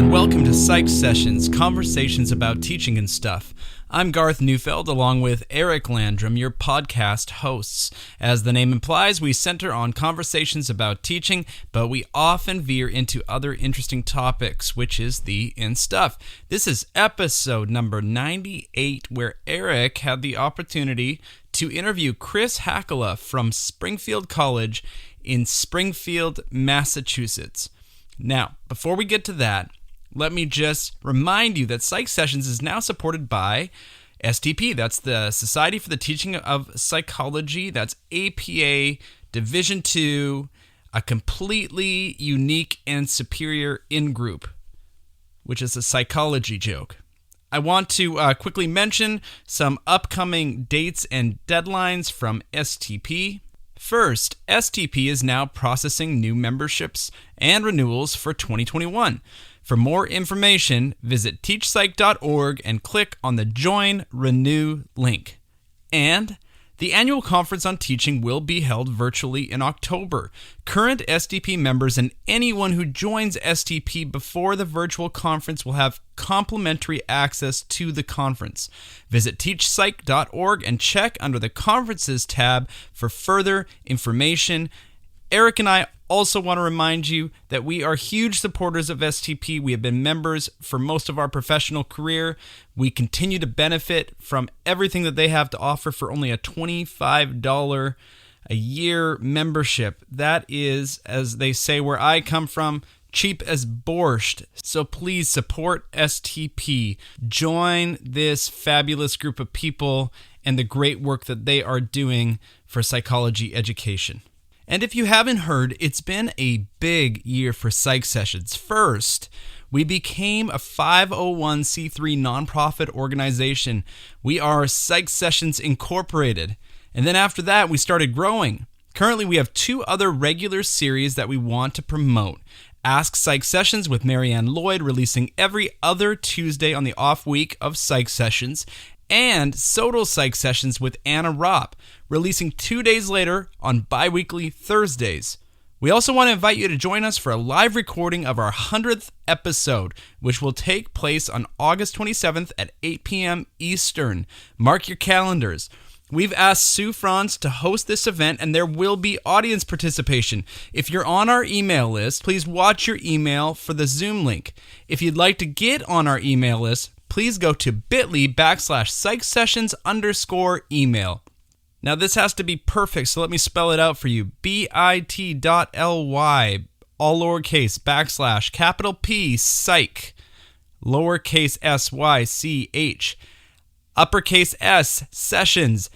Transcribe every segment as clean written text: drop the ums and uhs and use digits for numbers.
and welcome to Psych Sessions, conversations about teaching and stuff. I'm Garth Neufeld, along with Eric Landrum, your podcast hosts. As the name implies, we center on conversations about teaching, but we often veer into other interesting topics, which is the in stuff. This is episode number 98, where Eric had the opportunity to interview Chris Hakala from Springfield College in Springfield, Massachusetts. Now, before we get to that, let me just remind you that Psych Sessions is now supported by STP. That's the Society for the Teaching of Psychology. That's APA Division II, a completely unique and superior in-group, which is a psychology joke. I want to quickly mention some upcoming dates and deadlines from STP. First, STP is now processing new memberships and renewals for 2021. For more information, visit teachpsych.org and click on the Join Renew link. And the annual conference on teaching will be held virtually in October. Current STP members and anyone who joins STP before the virtual conference will have complimentary access to the conference. Visit teachpsych.org and check under the Conferences tab for further information. Eric and I also want to remind you that we are huge supporters of STP. We have been members for most of our professional career. We continue to benefit from everything that they have to offer for only a $25 a year membership. That is, as they say where I come from, cheap as borscht. So please support STP. Join this fabulous group of people and the great work that they are doing for psychology education. And if you haven't heard, it's been a big year for Psych Sessions. First, we became a 501c3 nonprofit organization. We are Psych Sessions Incorporated. And then after that, we started growing. Currently, we have 2 other regular series that we want to promote. Ask Psych Sessions with Marianne Lloyd, releasing every other Tuesday on the off week of Psych Sessions, and Sodal Psych Sessions with Anna Ropp, releasing 2 days later on bi-weekly Thursdays. We also want to invite you to join us for a live recording of our 100th episode, which will take place on August 27th at 8 p.m. Eastern. Mark your calendars. We've asked Sue Franz to host this event, and there will be audience participation. If you're on our email list, please watch your email for the Zoom link. If you'd like to get on our email list, please go to bit.ly/psychsessions_email. Now this has to be perfect, so let me spell it out for you. bit.ly, all lowercase, / capital P, psych, lowercase s-y-c-h, uppercase S, sessions,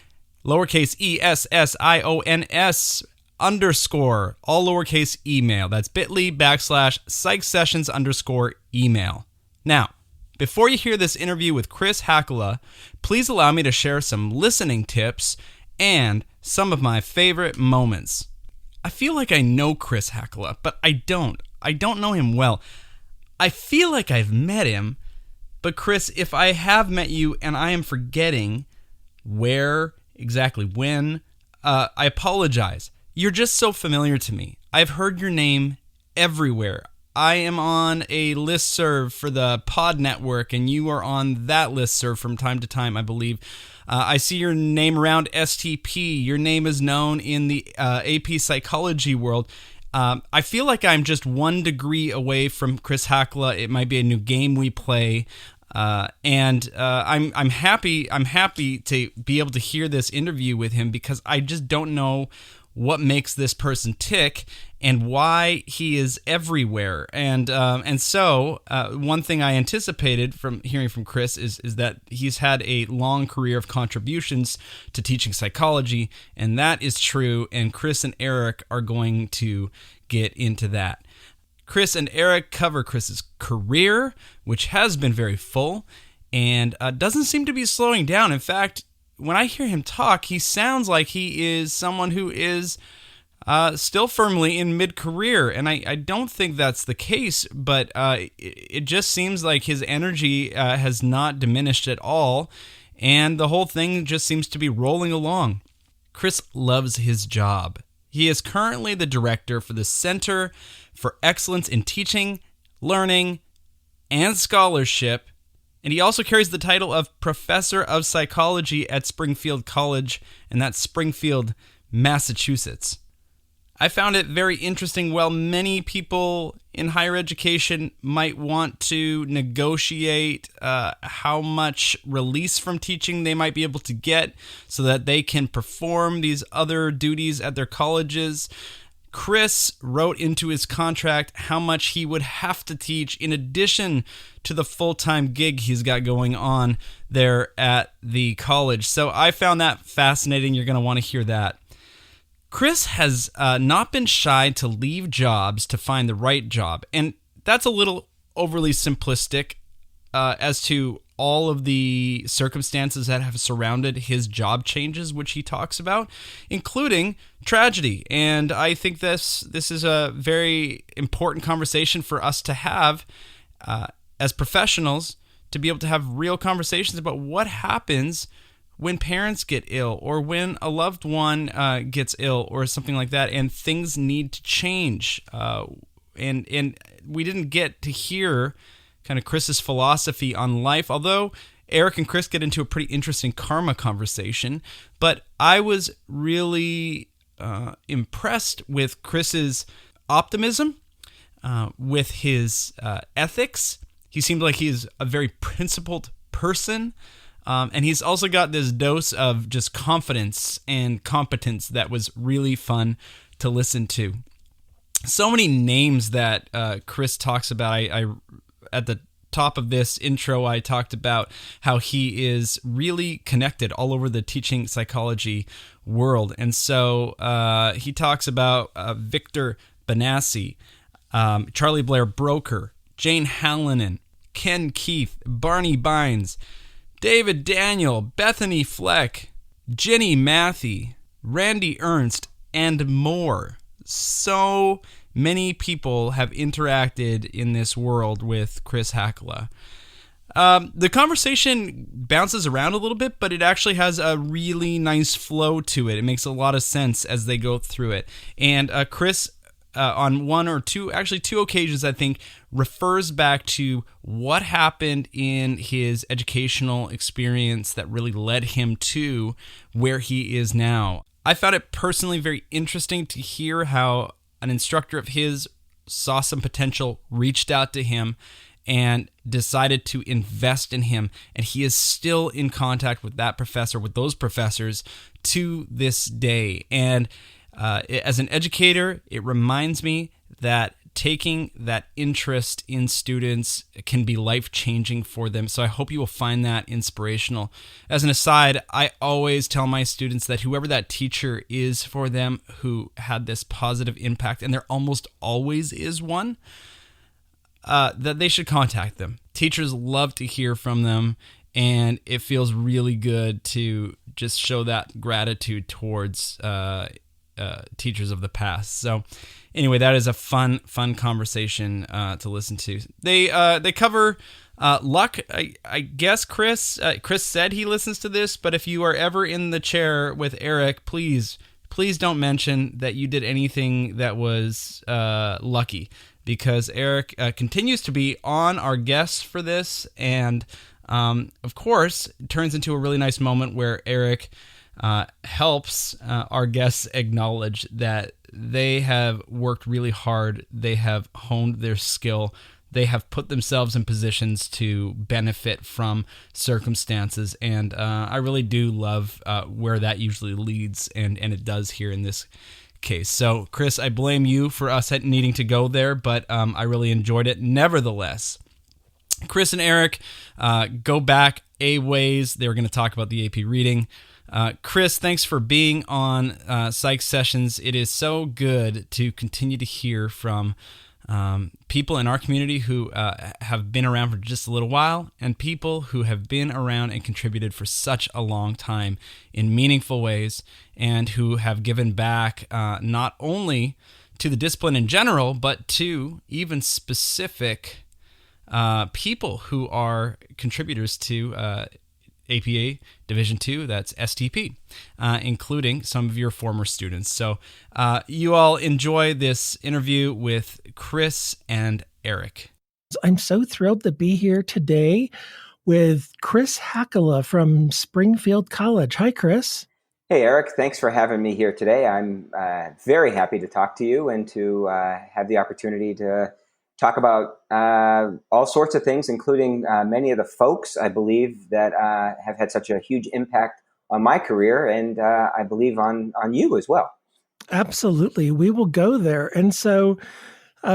lowercase e-s-s-i-o-n-s, _, all lowercase email. That's bit.ly /psychsessions_email. Now, before you hear this interview with Chris Hakala, please allow me to share some listening tips and some of my favorite moments. I feel like I know Chris Hakala, but I don't. I don't know him well. I feel like I've met him, but Chris, if I have met you and I am forgetting where, exactly when, I apologize. You're just so familiar to me. I've heard your name everywhere. I am on a listserv for the Pod Network, and you are on that listserv from time to time, I believe. I see your name around STP. Your name is known in the AP psychology world. I feel like I'm just 1 degree away from Chris Hakala. It might be a new game we play. And I'm happy to be able to hear this interview with him, because I just don't know what makes this person tick and why he is everywhere. And so one thing I anticipated from hearing from Chris is that he's had a long career of contributions to teaching psychology, and that is true, and Chris and Eric are going to get into that. Chris and Eric cover Chris's career, which has been very full, and doesn't seem to be slowing down. In fact, when I hear him talk, he sounds like he is someone who is still firmly in mid-career, and I don't think that's the case, but it just seems like his energy has not diminished at all, and the whole thing just seems to be rolling along. Chris loves his job. He is currently the director for the Center for Excellence in Teaching, Learning, and scholarship, and he also carries the title of Professor of Psychology at Springfield College, and that's Springfield, Massachusetts. I found it very interesting. While many people in higher education might want to negotiate how much release from teaching they might be able to get so that they can perform these other duties at their colleges, Chris wrote into his contract how much he would have to teach in addition to the full-time gig he's got going on there at the college. So I found that fascinating. You're going to want to hear that. Chris has not been shy to leave jobs to find the right job, and that's a little overly simplistic as to all of the circumstances that have surrounded his job changes, which he talks about, including tragedy. And I think this is a very important conversation for us to have as professionals, to be able to have real conversations about what happens when parents get ill or when a loved one gets ill or something like that, and things need to change. And we didn't get to hear kind of Chris's philosophy on life, although Eric and Chris get into a pretty interesting karma conversation. But I was really impressed with Chris's optimism, with his ethics. He seemed like he's a very principled person. And he's also got this dose of just confidence and competence that was really fun to listen to. So many names that Chris talks about. I at the top of this intro, I talked about how he is really connected all over the teaching psychology world. And so he talks about Victor Benassi, Charlie Blair Broker, Jane Hallinan, Ken Keith, Barney Bynes, David Daniel, Bethany Fleck, Jenny Matthey, Randy Ernst, and more. So many people have interacted in this world with Chris Hakala. The conversation bounces around a little bit, but it actually has a really nice flow to it. It makes a lot of sense as they go through it. And Chris, on one or two, actually two occasions, I think, refers back to what happened in his educational experience that really led him to where he is now. I found it personally very interesting to hear how an instructor of his saw some potential, reached out to him, and decided to invest in him. And he is still in contact with that professor, with those professors, to this day. And as an educator, it reminds me that taking that interest in students can be life-changing for them. So I hope you will find that inspirational. As an aside, I always tell my students that whoever that teacher is for them who had this positive impact, and there almost always is one, that they should contact them. Teachers love to hear from them, and it feels really good to just show that gratitude towards teachers of the past. So anyway, that is a fun conversation to listen to. They cover luck. I guess Chris said he listens to this, but if you are ever in the chair with Eric, please don't mention that you did anything that was lucky, because Eric continues to be on our guests for this, and of course, it turns into a really nice moment where Eric helps our guests acknowledge that they have worked really hard, they have honed their skill, they have put themselves in positions to benefit from circumstances, and I really do love where that usually leads, and it does here in this case. So, Chris, I blame you for us needing to go there, but I really enjoyed it nevertheless. Chris and Eric go back a ways. They were going to talk about the AP reading. Chris, thanks for being on Psych Sessions. It is so good to continue to hear from people in our community who have been around for just a little while, and people who have been around and contributed for such a long time in meaningful ways, and who have given back not only to the discipline in general, but to even specific people who are contributors to APA Division II, that's STP, including some of your former students. So you all enjoy this interview with Chris and Eric. I'm so thrilled to be here today with Chris Hakala from Springfield College. Hi, Chris. Hey, Eric, thanks for having me here today. I'm very happy to talk to you and to have the opportunity to talk about all sorts of things, including many of the folks I believe that have had such a huge impact on my career and I believe on you as well. Absolutely. We will go there. And so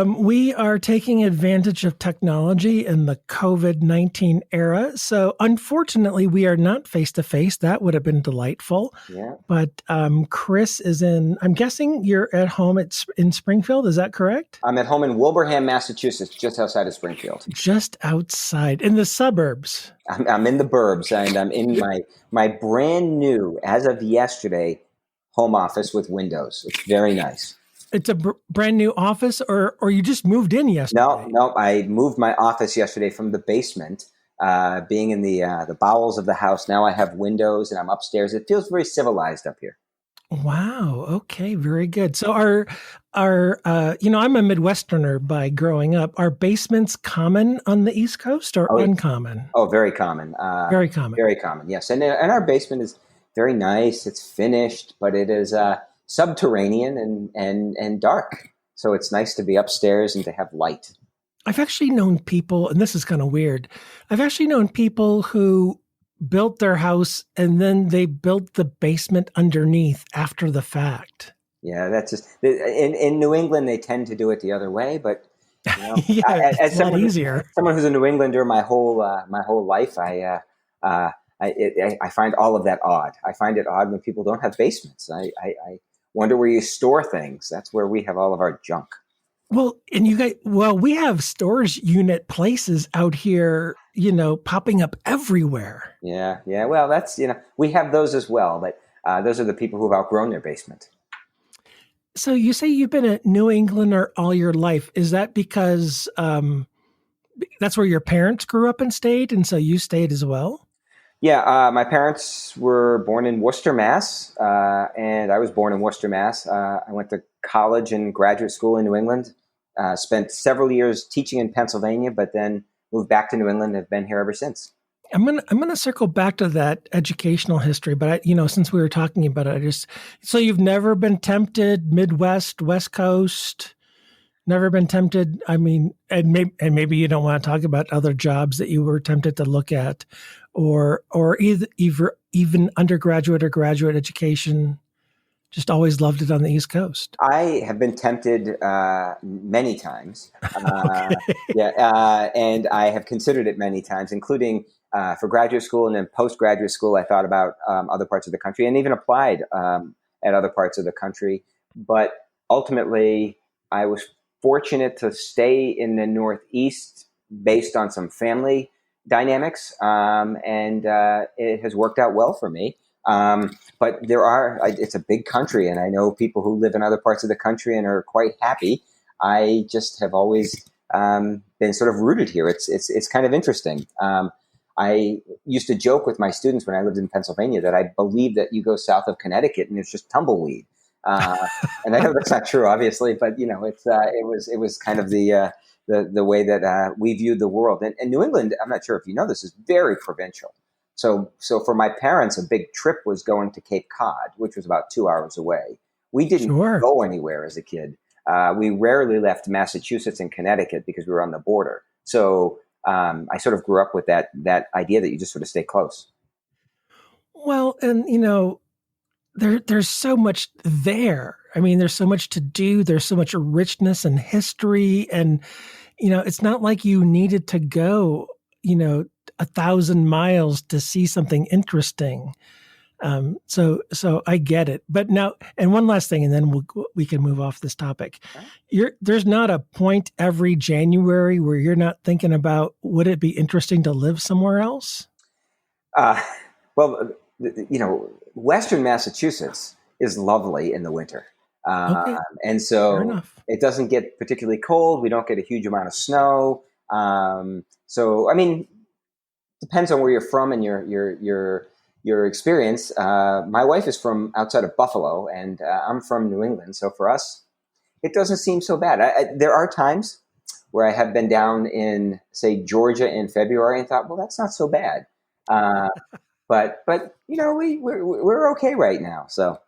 we are taking advantage of technology in the COVID-19 era. So unfortunately, we are not face to face. That would have been delightful. Yeah. But Chris is I'm guessing you're at home in Springfield. Is that correct? I'm at home in Wilbraham, Massachusetts, just outside of Springfield. Just outside in the suburbs. I'm in the burbs and I'm in my brand new, as of yesterday, home office with windows. It's very nice. It's a brand new office, or you just moved in yesterday? No. I moved my office yesterday from the basement, being in the bowels of the house. Now I have windows and I'm upstairs. It feels very civilized up here. Wow. Okay. Very good. So our I'm a Midwesterner by growing up. Are basements common on the East Coast or uncommon? Oh, very common. Very common. Very common. Yes. And our basement is very nice. It's finished, but it is subterranean and dark. So it's nice to be upstairs and to have light. I've actually known people, and this is kind of weird. I've actually known people who built their house and then they built the basement underneath after the fact. Yeah, that's just in New England. They tend to do it the other way, but yeah, it's a lot easier. Someone who's a New Englander my whole life, I find all of that odd. I find it odd when people don't have basements. I wonder where you store things. That's where we have all of our junk. Well, and we have storage unit places out here, popping up everywhere. Yeah. Well, that's, we have those as well, but those are the people who've outgrown their basement. So you say you've been a New Englander all your life. Is that because that's where your parents grew up and stayed, and so you stayed as well? Yeah, my parents were born in Worcester, Mass, and I was born in Worcester, Mass. I went to college and graduate school in New England, spent several years teaching in Pennsylvania, but then moved back to New England and have been here ever since. I'm gonna circle back to that educational history, but since we were talking about it, so you've never been tempted Midwest, West Coast, never been tempted. I mean, and maybe you don't want to talk about other jobs that you were tempted to look at, or even undergraduate or graduate education. Just always loved it on the East Coast. I have been tempted many times. Okay. And I have considered it many times, including for graduate school and then postgraduate school. I thought about other parts of the country and even applied at other parts of the country. But ultimately, I was fortunate to stay in the Northeast based on some family dynamics, and it has worked out well for me. But it's a big country, and I know people who live in other parts of the country and are quite happy. I just have always been sort of rooted here. It's kind of interesting. I used to joke with my students when I lived in Pennsylvania that I believe that you go south of Connecticut and it's just tumbleweed. And I know that's not true, obviously, but it was kind of the way that we viewed the world. And New England, I'm not sure if you know this, is very provincial. So for my parents, a big trip was going to Cape Cod, which was about 2 hours away. We didn't go anywhere as a kid. We rarely left Massachusetts and Connecticut because we were on the border. So I sort of grew up with that idea that you just sort of stay close. Well, and there's so much there. I mean, there's so much to do. There's so much richness and history, and it's not like you needed to go 1,000 miles to see something interesting. So I get it. But now, and one last thing, and then we can move off this topic. There's not a point every January where you're not thinking about, would it be interesting to live somewhere else? Well, Western Massachusetts is lovely in the winter. Okay. And so it doesn't get particularly cold. We don't get a huge amount of snow. So, I mean, depends on where you're from and your experience. My wife is from outside of Buffalo, and I'm from New England. So for us, it doesn't seem so bad. There are times where I have been down in, say, Georgia in February and thought, well, that's not so bad. But we're okay right now. So.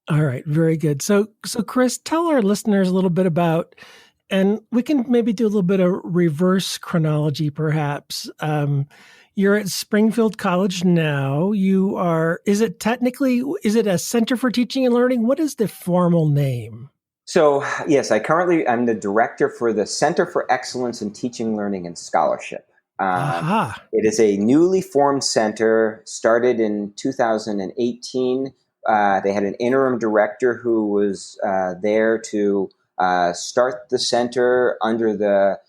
All right, very good. So Chris, tell our listeners a little bit about, and we can maybe do a little bit of reverse chronology, perhaps. You're at Springfield College now. Is it a Center for Teaching and Learning? What is the formal name? So, yes, I'm the director for the Center for Excellence in Teaching, Learning, and Scholarship. It is a newly formed center, started in 2018. They had an interim director who was there to start the center under the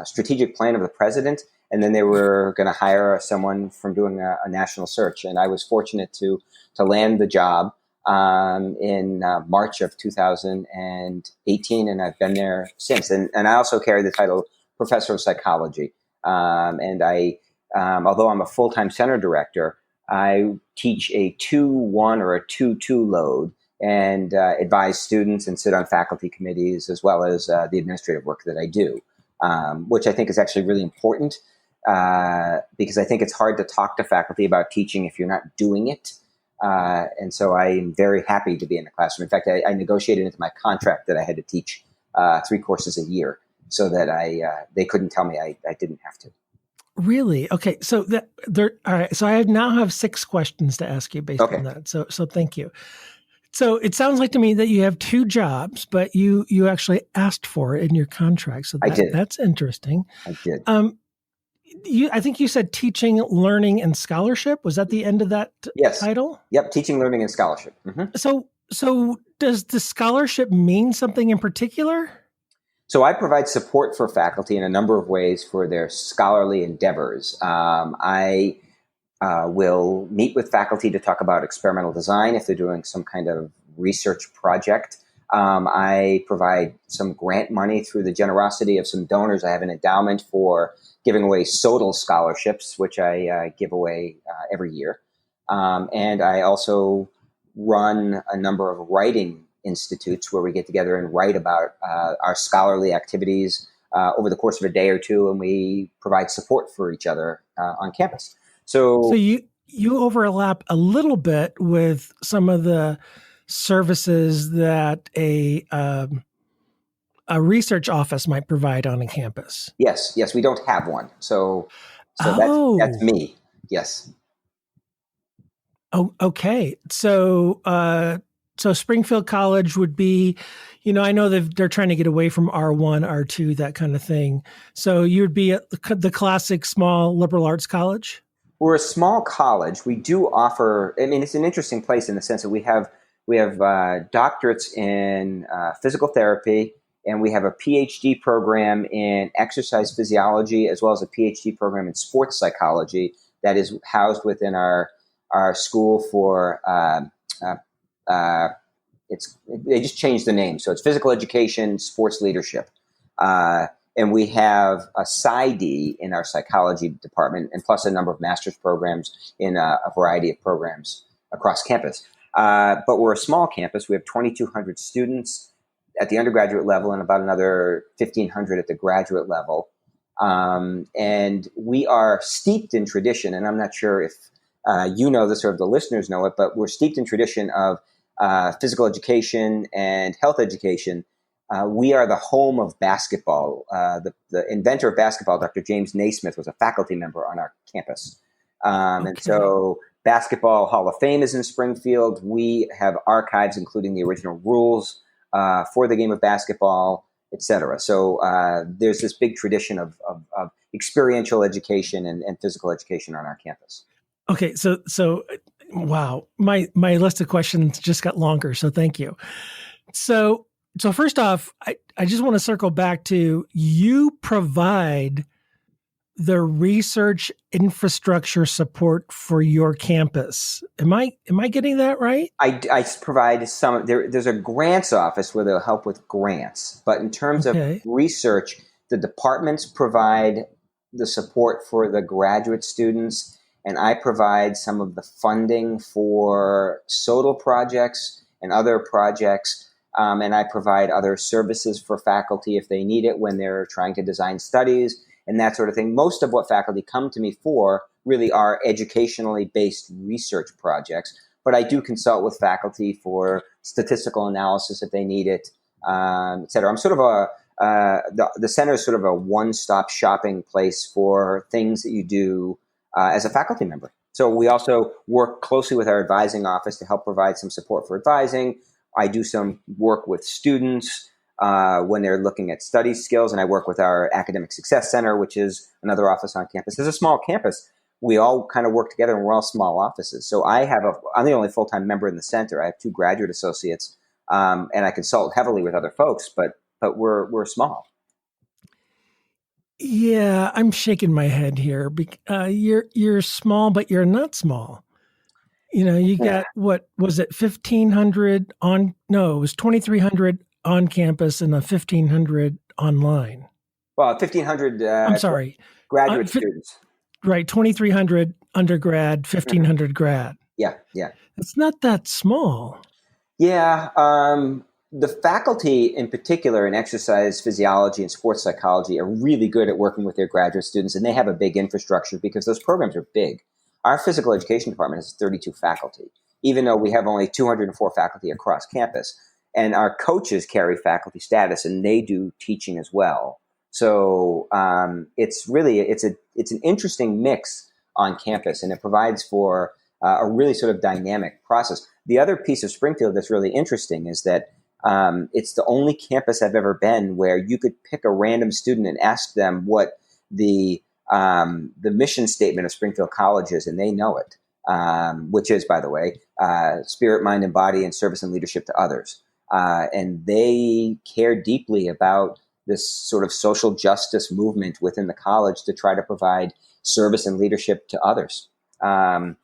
strategic plan of the president, and then they were going to hire someone from doing a national search. And I was fortunate to land the job in March of 2018, and I've been there since. And I also carry the title Professor of Psychology. And I, although I'm a full-time center director, I teach a 2-1 or a 2-2 load and advise students and sit on faculty committees, as well as the administrative work that I do, which I think is actually really important because I think it's hard to talk to faculty about teaching if you're not doing it. And so I'm very happy to be in the classroom. In fact, I negotiated into my contract that I had to teach 3 courses a year so that they couldn't tell me I didn't have to. Really? Okay. So all right. So I now have 6 questions to ask you based on that. So thank you. So it sounds like to me that you have 2 jobs, but you actually asked for it in your contract. So I did. That's interesting. I did. I think you said teaching, learning, and scholarship. Was that the end of that title? Yep. Teaching, learning, and scholarship. Mm-hmm. So does the scholarship mean something in particular? So I provide support for faculty in a number of ways for their scholarly endeavors. I will meet with faculty to talk about experimental design if they're doing some kind of research project. I provide some grant money through the generosity of some donors. I have an endowment for giving away SODL scholarships, which I give away every year. And I also run a number of writing institutes where we get together and write about our scholarly activities over the course of a day or two, and we provide support for each other on campus. So you overlap a little bit with some of the services that a research office might provide on a campus. Yes, we don't have one. So that's me. Yes. Oh, okay. So Springfield College would be, I know they're trying to get away from R1, R2, that kind of thing. So you would be at the classic small liberal arts college? We're a small college. We do offer, it's an interesting place in the sense that we have doctorates in physical therapy, and we have a PhD program in exercise physiology, as well as a PhD program in sports psychology that is housed within our school for they just changed the name. So it's physical education, sports leadership. And we have a PsyD in our psychology department, and plus a number of master's programs in a variety of programs across campus. But we're a small campus. We have 2,200 students at the undergraduate level and about another 1,500 at the graduate level. And we are steeped in tradition, and I'm not sure if you know this or if the listeners know it, but we're steeped in tradition of physical education and health education. We are the home of basketball. The inventor of basketball, Dr. James Naismith, was a faculty member on our campus. And so Basketball Hall of Fame is in Springfield. We have archives, including the original rules for the game of basketball, et cetera. So there's this big tradition of experiential education and physical education on our campus. Okay, so wow, my list of questions just got longer, so thank you. So first off, I just want to circle back to, you provide the research infrastructure support for your campus. Am I getting that right? I provide some. There's a grants office where they'll help with grants, but in terms of research, the departments provide the support for the graduate students, and I provide some of the funding for SODL projects and other projects. And I provide other services for faculty if they need it when they're trying to design studies and that sort of thing. Most of what faculty come to me for really are educationally based research projects, but I do consult with faculty for statistical analysis if they need it, et cetera. I'm sort of the center is sort of a one-stop shopping place for things that you do as a faculty member. So we also work closely with our advising office to help provide some support for advising. I do some work with students when they're looking at study skills, and I work with our Academic Success Center, which is another office on campus. It's a small campus. We all kind of work together, and we're all small offices. So I'm the only full-time member in the center. I have 2 graduate associates, and I consult heavily with other folks, but we're small. Yeah, I'm shaking my head here. You're small, but you're not small. You got, what was it, 1,500 on? No, it was 2,300 on campus and 1,500 online. Well, 1,500. I'm sorry, graduate students. Right, 2,300 undergrad, 1,500 grad. Yeah. It's not that small. Yeah. The faculty in particular in exercise physiology and sports psychology are really good at working with their graduate students, and they have a big infrastructure because those programs are big. Our physical education department has 32 faculty, even though we have only 204 faculty across campus. And our coaches carry faculty status, and they do teaching as well. So it's an interesting mix on campus, and it provides for a really sort of dynamic process. The other piece of Springfield that's really interesting is that it's the only campus I've ever been where you could pick a random student and ask them what the mission statement of Springfield College is, and they know it, which is, by the way, spirit, mind, and body, and service and leadership to others. And they care deeply about this sort of social justice movement within the college to try to provide service and leadership to others. And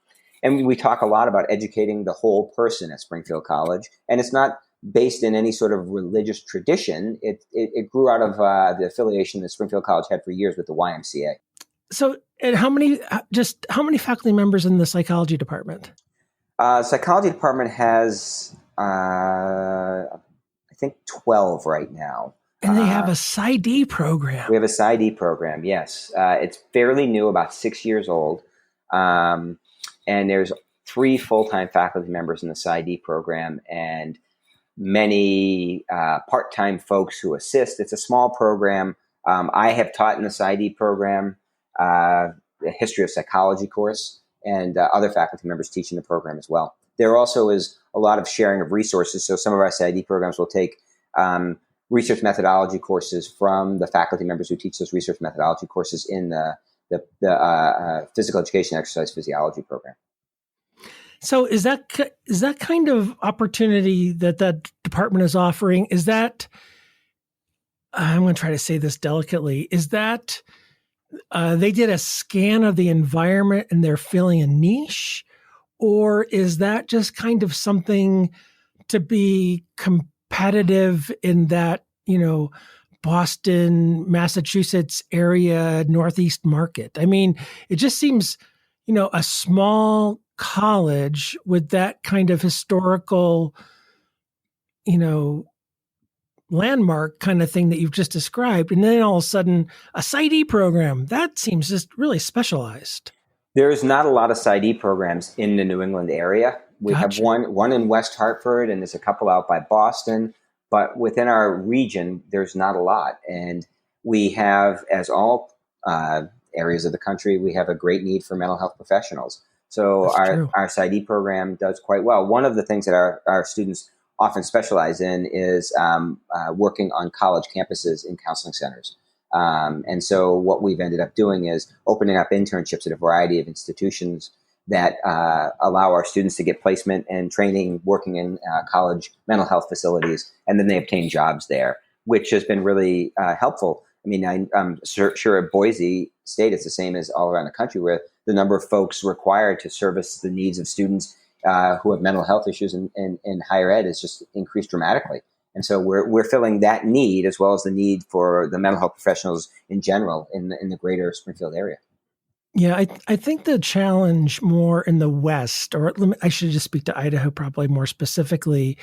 we talk a lot about educating the whole person at Springfield College, and it's not based in any sort of religious tradition. It grew out of the affiliation that Springfield College had for years with the YMCA. So, and how many faculty members in the psychology department? Psychology department has, I think, 12 right now. And they have a PsyD program. We have a PsyD program, yes. It's fairly new, about 6 years old. And there's 3 full-time faculty members in the PsyD program and many part-time folks who assist. It's a small program. I have taught in the PsyD program the history of psychology course, and other faculty members teach in the program as well. There also is a lot of sharing of resources. So some of our PsyD programs will take research methodology courses from the faculty members who teach those research methodology courses in the physical education exercise physiology program. So is that kind of opportunity that department is offering? Is that, I'm going to try to say this delicately, is that they did a scan of the environment and they're filling a niche? Or is that just kind of something to be competitive in that, Boston, Massachusetts area, Northeast market? I mean, it just seems, a small college with that kind of historical, landmark kind of thing that you've just described. And then all of a sudden a PsyD program, that seems just really specialized. There's not a lot of PsyD programs in the New England area. We Gotcha. have one in West Hartford, and there's a couple out by Boston. But within our region, there's not a lot. And we have, as all areas of the country, we have a great need for mental health professionals. So our PsyD program does quite well. One of the things that our students often specialize in is working on college campuses in counseling centers. And so what we've ended up doing is opening up internships at a variety of institutions that allow our students to get placement and training working in college mental health facilities, and then they obtain jobs there, which has been really helpful. I mean, I'm sure at Boise State it's the same as all around the country, where the number of folks required to service the needs of students who have mental health issues in higher ed has just increased dramatically. And so we're filling that need as well as the need for the mental health professionals in general in the greater Springfield area. Yeah, I think the challenge more in the West, or I should just speak to Idaho probably more specifically,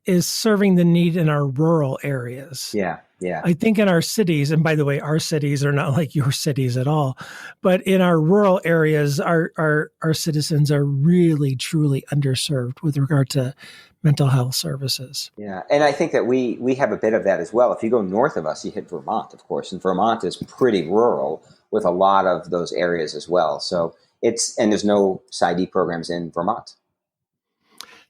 is serving the need in our rural areas. Yeah. I think in our cities, and by the way, our cities are not like your cities at all, but in our rural areas, our citizens are really, truly underserved with regard to mental health services. Yeah. And I think that we have a bit of that as well. If you go north of us, you hit Vermont, of course, and Vermont is pretty rural with a lot of those areas as well. So and there's no PsyD programs in Vermont.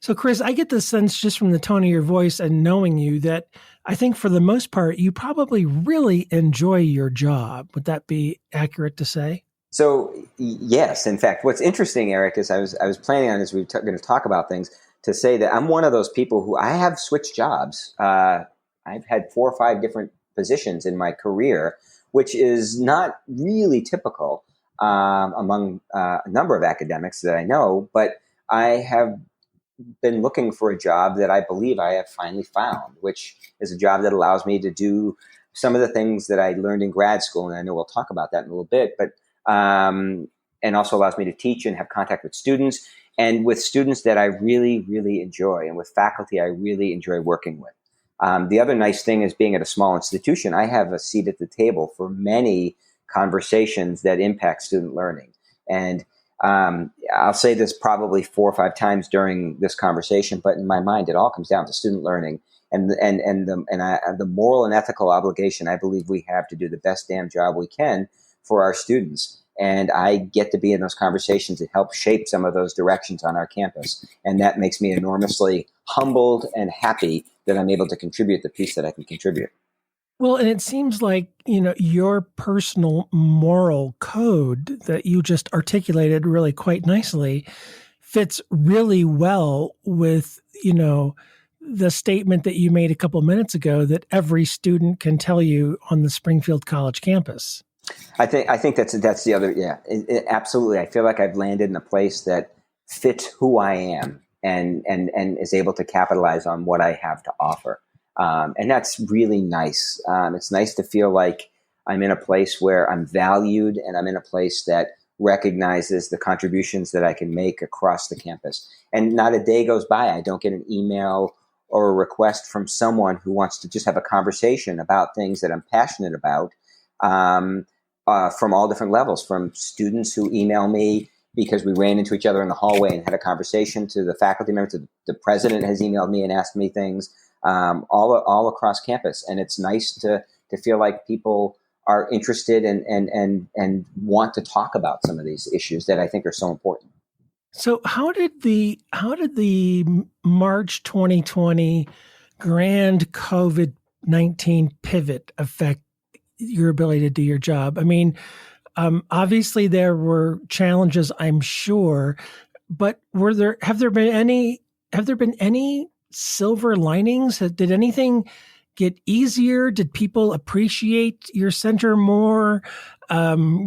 So, Chris, I get the sense just from the tone of your voice and knowing you that I think for the most part, you probably really enjoy your job. Would that be accurate to say? So, yes. In fact, what's interesting, Eric, is I was planning on, as we we're going to talk about things, to say that I'm one of those people who I have switched jobs. I've had 4 or 5 different positions in my career, which is not really typical among a number of academics that I know, but I have been looking for a job that I believe I have finally found, which is a job that allows me to do some of the things that I learned in grad school. And I know we'll talk about that in a little bit, but, and also allows me to teach and have contact with students and with students that I really, really enjoy and with faculty I really enjoy working with. The other nice thing is being at a small institution, I have a seat at the table for many conversations that impact student learning. And I'll say this probably 4 or 5 times during this conversation, but in my mind, it all comes down to student learning and the moral and ethical obligation I believe we have to do the best damn job we can for our students. And I get to be in those conversations to help shape some of those directions on our campus. And that makes me enormously humbled and happy that I'm able to contribute the piece that I can contribute. Well, and it seems like, your personal moral code that you just articulated really quite nicely fits really well with, the statement that you made a couple of minutes ago that every student can tell you on the Springfield College campus. I think that's the other. Yeah, absolutely. I feel like I've landed in a place that fits who I am and is able to capitalize on what I have to offer. And that's really nice. It's nice to feel like I'm in a place where I'm valued and I'm in a place that recognizes the contributions that I can make across the campus. And not a day goes by I don't get an email or a request from someone who wants to just have a conversation about things that I'm passionate about, from all different levels, from students who email me because we ran into each other in the hallway and had a conversation, to the faculty members, to the president has emailed me and asked me things, all across campus. And it's nice to feel like people are interested and want to talk about some of these issues that I think are so important. So how did the March 2020 grand COVID-19 pivot affect your ability to do your job? I mean, obviously there were challenges, I'm sure, but have there been any silver linings? Did anything get easier? Did people appreciate your center more? What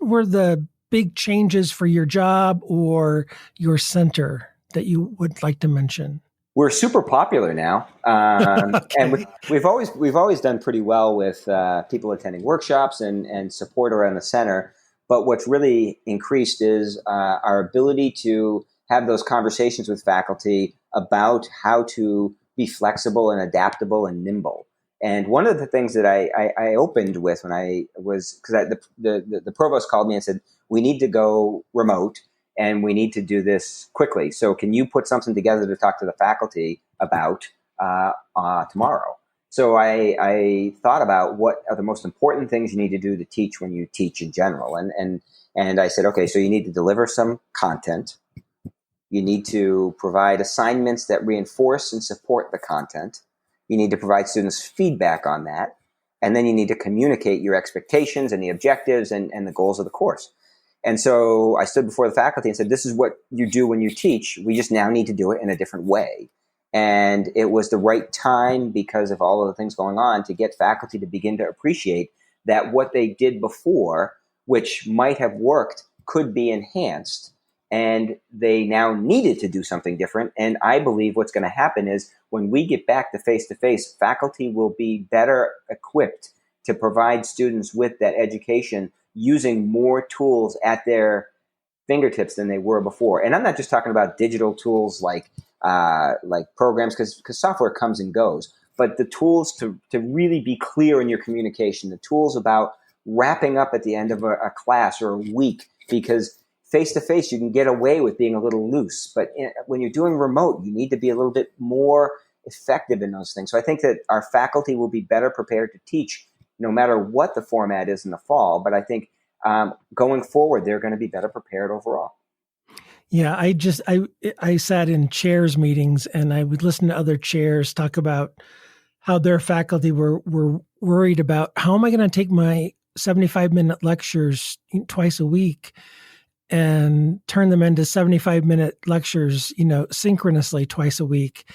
were the big changes for your job or your center that you would like to mention? We're super popular now, Okay. and we've always done pretty well with people attending workshops and support around the center. But what's really increased is our ability to have those conversations with faculty about how to be flexible and adaptable and nimble. And one of the things that I opened with when I was, because the provost called me and said, we need to go remote and we need to do this quickly. So can you put something together to talk to the faculty about tomorrow? So I thought about what are the most important things you need to do to teach when you teach in general. And I said, okay, so you need to deliver some content. You need to provide assignments that reinforce and support the content. You need to provide students feedback on that. And then you need to communicate your expectations and the objectives and the goals of the course. And so I stood before the faculty and said, this is what you do when you teach. We just now need to do it in a different way. And it was the right time, because of all of the things going on, to get faculty to begin to appreciate that what they did before, which might have worked, could be enhanced. And they now needed to do something different. And I believe what's going to happen is when we get back to face-to-face, faculty will be better equipped to provide students with that education using more tools at their fingertips than they were before. And I'm not just talking about digital tools like like programs, because software comes and goes. But the tools to really be clear in your communication, the tools about wrapping up at the end of a class or a week, because face-to-face, you can get away with being a little loose. But when you're doing remote, you need to be a little bit more effective in those things. So I think that our faculty will be better prepared to teach no matter what the format is in the fall. But I think going forward, they're going to be better prepared overall. Yeah, I sat in chairs meetings and I would listen to other chairs talk about how their faculty were worried about, how am I going to take my 75-minute lectures twice a week and turn them into 75-minute lectures, synchronously twice a week.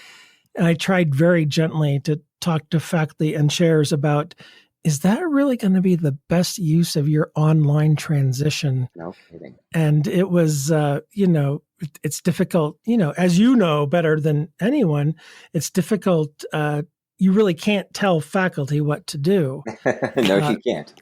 And I tried very gently to talk to faculty and chairs about, is that really going to be the best use of your online transition? No kidding. And it was, it's difficult, as you know better than anyone, it's difficult. You really can't tell faculty what to do. No, you can't.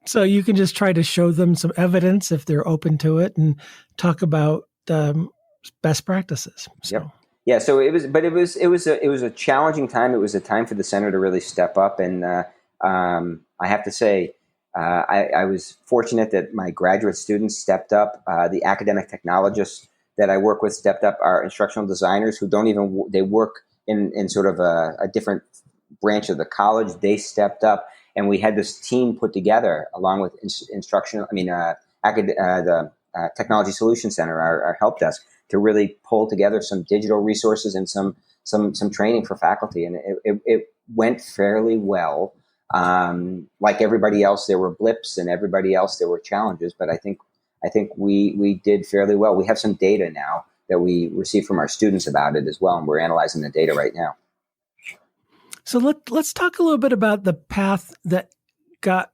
So you can just try to show them some evidence if they're open to it and talk about best practices. So. Yep. Yeah. So it was a challenging time. It was a time for the center to really step up. And I have to say, I was fortunate that my graduate students stepped up. The academic technologists that I work with stepped up. Our instructional designers who they work in sort of a different branch of the college, they stepped up, and we had this team put together along with the Technology Solution Center, our help desk, to really pull together some digital resources and some training for faculty, and it went fairly well. Like everybody else, there were blips, and everybody else there were challenges, but I think we did fairly well. We have some data now that we receive from our students about it as well, and we're analyzing the data right now. So let's talk a little bit about the path that got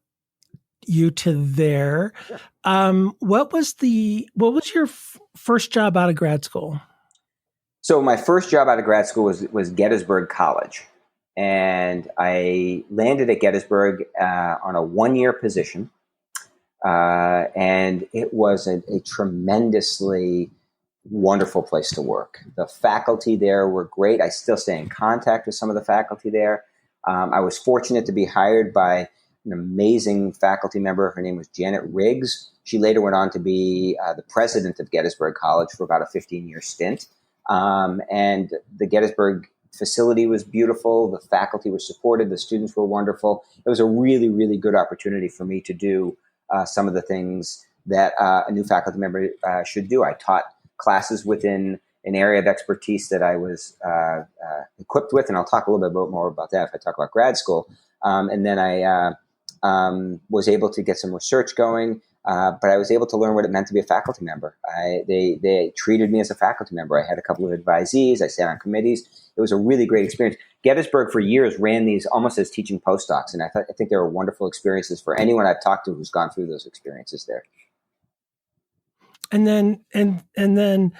you to there. Sure. What was your first job out of grad school? So my first job out of grad school was Gettysburg College, and I landed at Gettysburg on a 1-year position, and it was a tremendously wonderful place to work. The faculty there were great. I still stay in contact with some of the faculty there. I was fortunate to be hired by an amazing faculty member. Her name was Janet Riggs. She later went on to be the president of Gettysburg College for about a 15-year stint. And the Gettysburg facility was beautiful. The faculty was supportive. The students were wonderful. It was a really, really good opportunity for me to do some of the things that a new faculty member should do. I taught classes within an area of expertise that I was equipped with, and I'll talk a little bit more about that if I talk about grad school. And then I was able to get some research going, but I was able to learn what it meant to be a faculty member. They treated me as a faculty member. I had a couple of advisees. I sat on committees. It was a really great experience. Gettysburg for years ran these almost as teaching postdocs, and I think they were wonderful experiences for anyone I've talked to who's gone through those experiences there. And then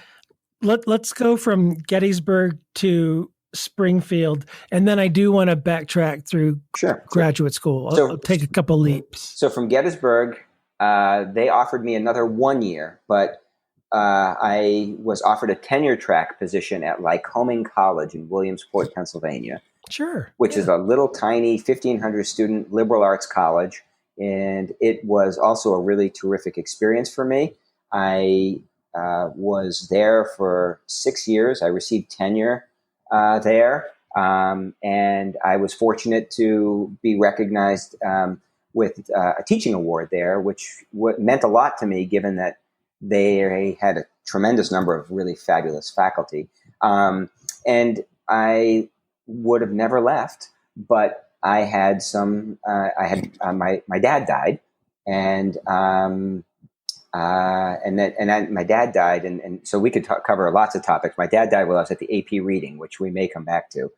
let's go from Gettysburg to Springfield, and then I do want to backtrack through graduate school. I'll take a couple leaps. So from Gettysburg, they offered me another 1 year, but I was offered a tenure track position at Lycoming College in Williamsport, Pennsylvania. Sure. Which is a little tiny 1,500 student liberal arts college. And it was also a really terrific experience for me. I was there for 6 years. I received tenure there. And I was fortunate to be recognized with a teaching award there, which meant a lot to me, given that they had a tremendous number of really fabulous faculty. And I would have never left, but I had my dad died, and my dad died, and so we could cover lots of topics. My dad died while I was at the AP reading, which we may come back to.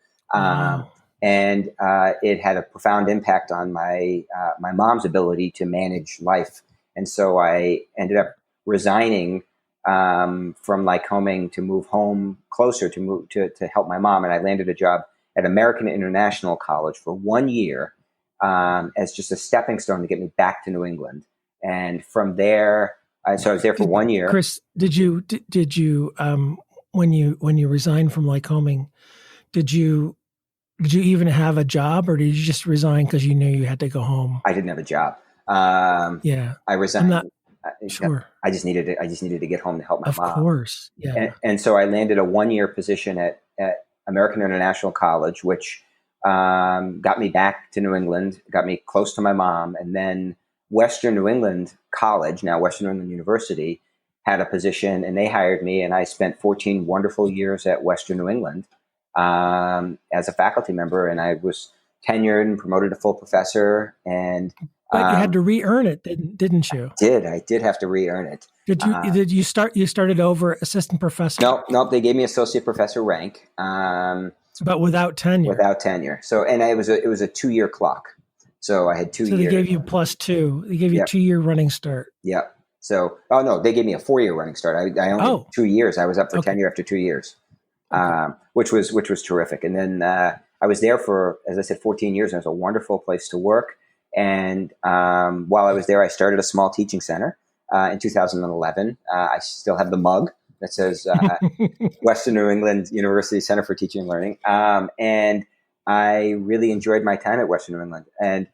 And it had a profound impact on my mom's ability to manage life. And so I ended up resigning from Lycoming to move home closer, to help my mom. And I landed a job at American International College for 1 year as just a stepping stone to get me back to New England. And from there, so I was there for 1 year. Chris, did you when you resigned from Lycoming, did you even have a job, or did you just resign because you knew you had to go home? I didn't have a job. Yeah, I resigned. I'm not sure. I just needed to get home to help my Of mom. course, yeah. And so I landed a 1-year position at American International College, which got me back to New England, got me close to my mom. And then Western New England College, now Western New England University, had a position, and they hired me. And I spent 14 wonderful years at Western New England as a faculty member. And I was tenured and promoted to full professor. And But you had to re-earn it, didn't you? I did have to re-earn it. Did you started over assistant professor? No, they gave me associate professor rank. But without tenure. Without tenure. So, and it was a 2-year clock. So I had 2 years. So they gave you +2. They gave you a 2-year running start. Yep. So, no, they gave me a 4-year running start. I only had 2 years. I was up for tenure after 2 years, which was terrific. And then I was there for, as I said, 14 years. And it was a wonderful place to work. And while I was there, I started a small teaching center in 2011. I still have the mug that says Western New England University Center for Teaching and Learning. And I really enjoyed my time at Western New England. And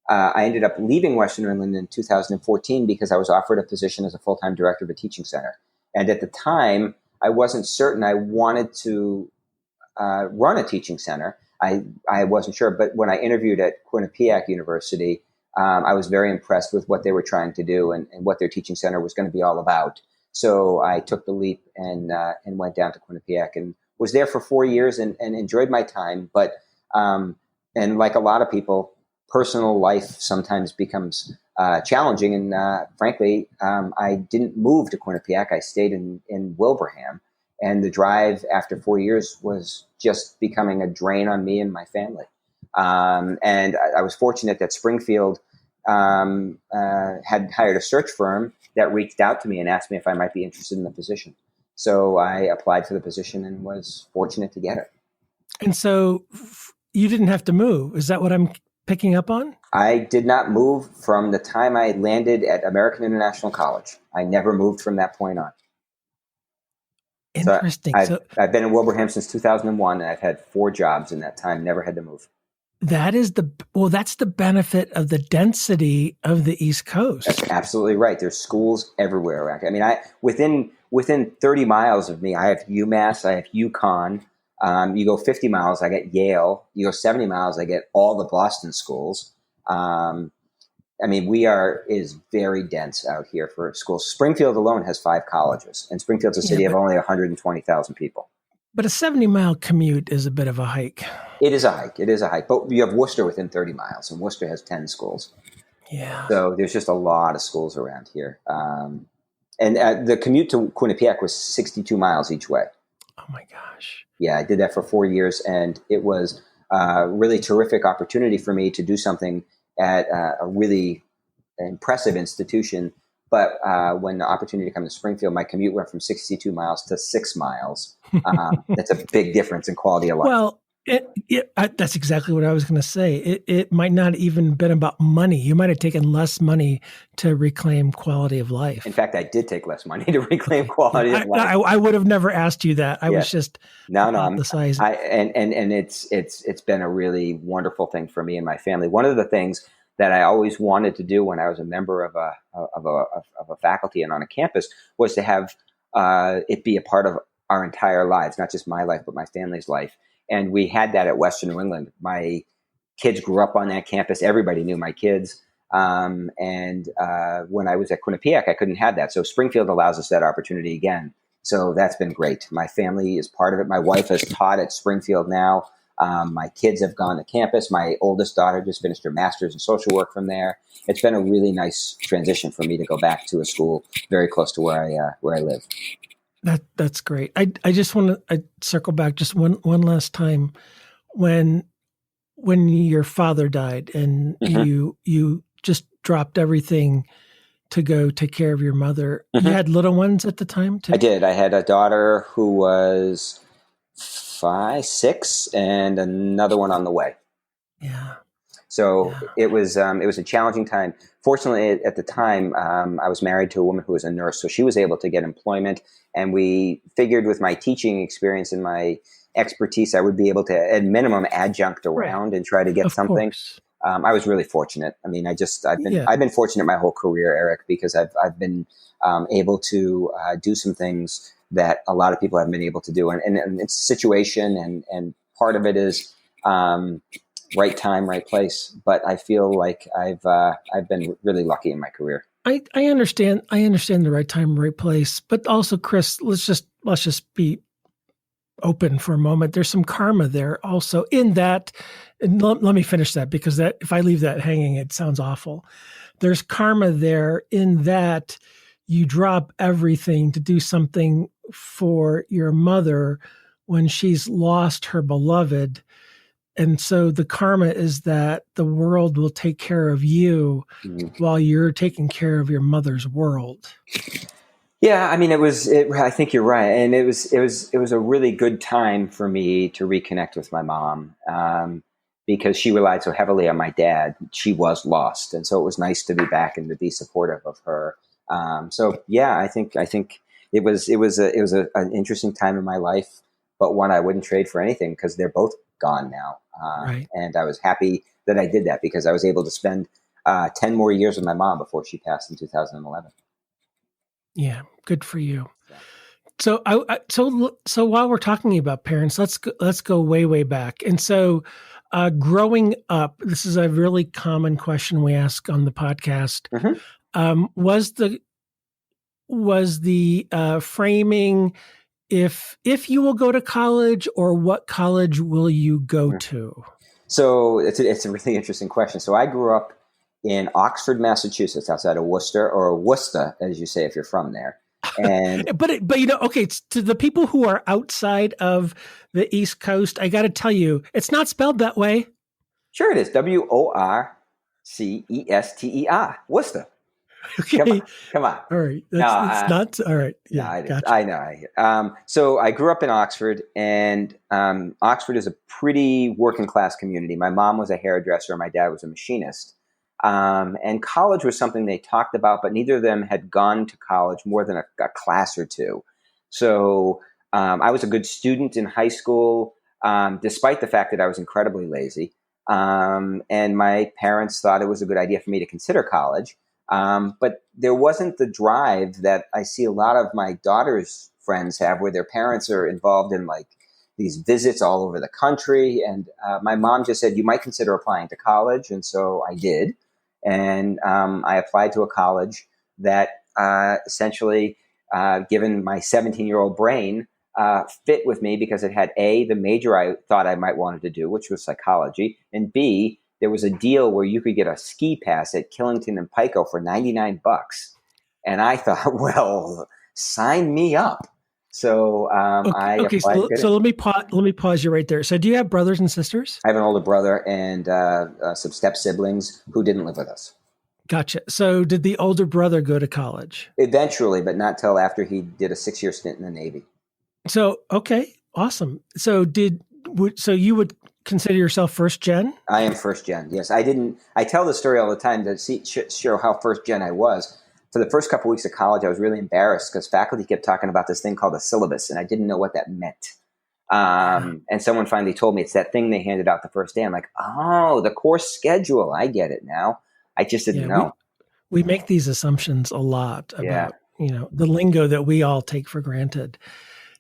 I ended up leaving Western New England in 2014 because I was offered a position as a full-time director of a teaching center. And at the time, I wasn't certain I wanted to run a teaching center. I wasn't sure. But when I interviewed at Quinnipiac University, I was very impressed with what they were trying to do and what their teaching center was going to be all about. So I took the leap and went down to Quinnipiac and was there for 4 years and enjoyed my time. But and like a lot of people, personal life sometimes becomes challenging. And frankly, I didn't move to Quinnipiac. I stayed in Wilbraham. And the drive after 4 years was just becoming a drain on me and my family. And I was fortunate that Springfield had hired a search firm that reached out to me and asked me if I might be interested in the position. So I applied for the position and was fortunate to get it. And so you didn't have to move. Is that what I'm picking up on? I did not move from the time I landed at American International College. I never moved from that point on. Interesting. So I've been in Wilbraham since 2001, and I've had 4 jobs in that time, never had to move. That's the benefit of the density of the East Coast. That's absolutely right. There's schools everywhere. I mean, within 30 miles of me, I have UMass, I have UConn. You go 50 miles, I get Yale. You go 70 miles, I get all the Boston schools. I mean, is very dense out here for schools. Springfield alone has 5 colleges, and Springfield's a city of only 120,000 people. But a 70-mile commute is a bit of a hike. It is a hike. But you have Worcester within 30 miles, and Worcester has 10 schools. Yeah. So there's just a lot of schools around here. And the commute to Quinnipiac was 62 miles each way. Oh, my gosh. Yeah, I did that for 4 years, and it was a really terrific opportunity for me to do something at a really impressive institution. But when the opportunity came to Springfield, my commute went from 62 miles to 6 miles. That's a big difference in quality of life. Well, that's exactly what I was going to say. It might not even been about money. You might have taken less money to reclaim quality of life. In fact, I did take less money to reclaim quality of life. I would have never asked you that. I was just the size. And it's been a really wonderful thing for me and my family. One of the things that I always wanted to do when I was a member of a faculty and on a campus was to have it be a part of our entire lives, not just my life, but my family's life. And we had that at Western New England. My kids grew up on that campus. Everybody knew my kids. And when I was at Quinnipiac, I couldn't have that. So Springfield allows us that opportunity again. So that's been great. My family is part of it. My wife has taught at Springfield now. My kids have gone to campus. My oldest daughter just finished her master's in social work from there. It's been a really nice transition for me to go back to a school very close to where I live. That's great. I just want to circle back just one last time when your father died and you just dropped everything to go take care of your mother. You had little ones at the time too? I did. I had a daughter who was 5, 6, and another one on the way. Yeah. So Yeah. it was a challenging time. Fortunately, at the time, I was married to a woman who was a nurse, so she was able to get employment. And we figured with my teaching experience and my expertise, I would be able to, at minimum, adjunct around and try to get Of something. course. I was really fortunate. I mean, Yeah. I've been fortunate my whole career, Eric, because I've been able to do some things that a lot of people haven't been able to do, and it's situation, and part of it is right time, right place. But I feel like I've been really lucky in my career. I understand. I understand the right time, right place. But also, Chris, let's just be open for a moment. There's some karma there also in that. And let me finish that, because that, if I leave that hanging, it sounds awful. There's karma there in that you drop everything to do something for your mother when she's lost her beloved. And so the karma is that the world will take care of you while you're taking care of your mother's world. Yeah, I mean, I think you're right, and it was a really good time for me to reconnect with my mom, because she relied so heavily on my dad. She was lost, and so it was nice to be back and to be supportive of her. So yeah, I think an interesting time in my life, but one I wouldn't trade for anything, because they're both gone now, Right. and I was happy that I did that, because I was able to spend 10 more years with my mom before she passed in 2011. Yeah, good for you. So so while we're talking about parents, let's go way back. And so, growing up, this is a really common question we ask on the podcast. Was the framing, if you will go to college, or what college will you go to? So it's a really interesting question. So I grew up in Oxford, Massachusetts, outside of Worcester, or Worcester, as you say if you're from there. And but okay, it's, to the people who are outside of the East Coast, I got to tell you, it's not spelled that way. sure, it is Worcester, Worcester. Okay, Come on. all right, No, that's not all right. no, Yeah, it is. gotcha. I know. So I grew up in Oxford, and Oxford is a pretty working class community. My mom was a hairdresser, my dad was a machinist. And college was something they talked about, but neither of them had gone to college more than a class or two. So I was a good student in high school, despite the fact that I was incredibly lazy. And my parents thought it was a good idea for me to consider college. But there wasn't the drive that I see a lot of my daughter's friends have, where their parents are involved in like these visits all over the country. And my mom just said, you might consider applying to college. And so I did. And I applied to a college that essentially, given my 17-year-old brain, fit with me, because it had A, the major I thought I might wanted to do, which was psychology, and B, there was a deal where you could get a ski pass at Killington and Pico for $99. And I thought, well, sign me up. So I Okay. applied. So let me pause you right there. So do you have brothers and sisters? I have an older brother and some step siblings who didn't live with us. Gotcha. So did the older brother go to college? Eventually, but not till after he did a 6-year stint in the Navy. So, okay, awesome. So so you would consider yourself first gen? I am first gen. Yes, I tell this story all the time to show how first gen I was. For the first couple of weeks of college, I was really embarrassed because faculty kept talking about this thing called a syllabus, and I didn't know what that meant. And someone finally told me it's that thing they handed out the first day. I'm like, oh, the course schedule. I get it now. I just didn't know. We make these assumptions a lot about, the lingo that we all take for granted.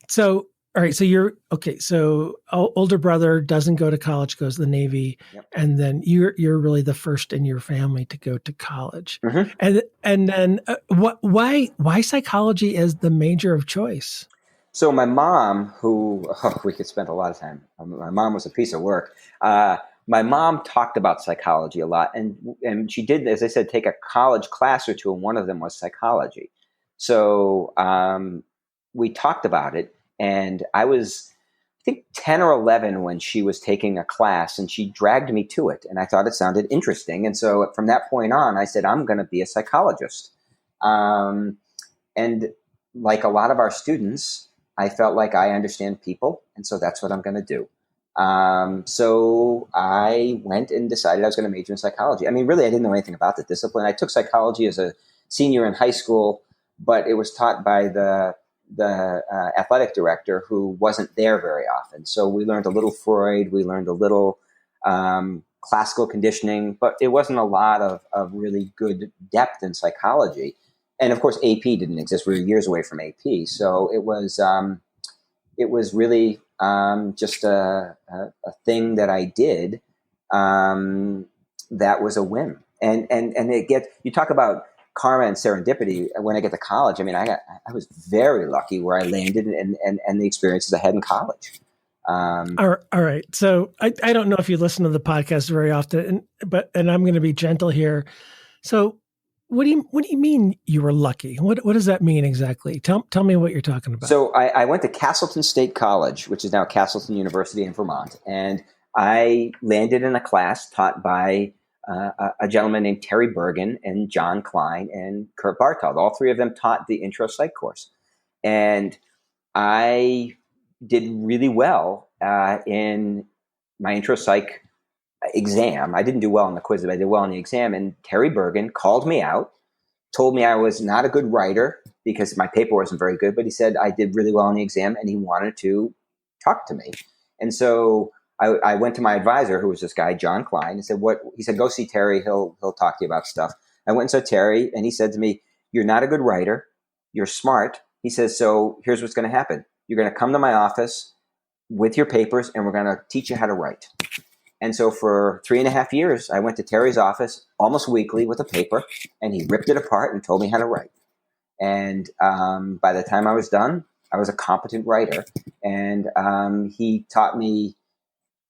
So, all right. So you're okay. So older brother doesn't go to college, goes to the Navy. Yep. And then you're really the first in your family to go to college. Mm-hmm. And then why psychology as the major of choice? So my mom, we could spend a lot of time. My mom was a piece of work. My mom talked about psychology a lot, and she did, as I said, take a college class or two, and one of them was psychology. So we talked about it, and I was, I think, 10 or 11 when she was taking a class, and she dragged me to it, and I thought it sounded interesting. And so from that point on, I said, I'm going to be a psychologist. And like a lot of our students, I felt like I understand people, and so that's what I'm going to do. So I went and decided I was going to major in psychology. I mean, really, I didn't know anything about the discipline. I took psychology as a senior in high school, but it was taught by the athletic director who wasn't there very often. So we learned a little Freud, we learned a little classical conditioning, but it wasn't a lot of really good depth in psychology. And of course, AP didn't exist. We were years away from AP, so it was really just a thing that I did that was a whim. And it gets, you talk about karma and serendipity. When I get to college, I mean, I was very lucky where I landed and the experiences I had in college. All right. So I don't know if you listen to the podcast very often, but I'm going to be gentle here. So what do you mean you were lucky? What does that mean exactly? Tell me what you're talking about. So I went to Castleton State College, which is now Castleton University in Vermont, and I landed in a class taught by a gentleman named Terry Bergen and John Klein and Kurt Barthold. All three of them taught the intro psych course, and I did really well in my intro psych exam. I didn't do well in the quiz, but I did well in the exam. And Terry Bergen called me out, told me I was not a good writer because my paper wasn't very good, but he said I did really well in the exam and he wanted to talk to me. And so I went to my advisor, who was this guy, John Klein, and said, "What?" He said, "Go see Terry. He'll talk to you about stuff." I went and saw Terry, and he said to me, "You're not a good writer. You're smart." He says, "So here's what's going to happen. You're going to come to my office with your papers, and we're going to teach you how to write." And so for 3.5 years, I went to Terry's office almost weekly with a paper, and he ripped it apart and told me how to write. And by the time I was done, I was a competent writer. And he taught me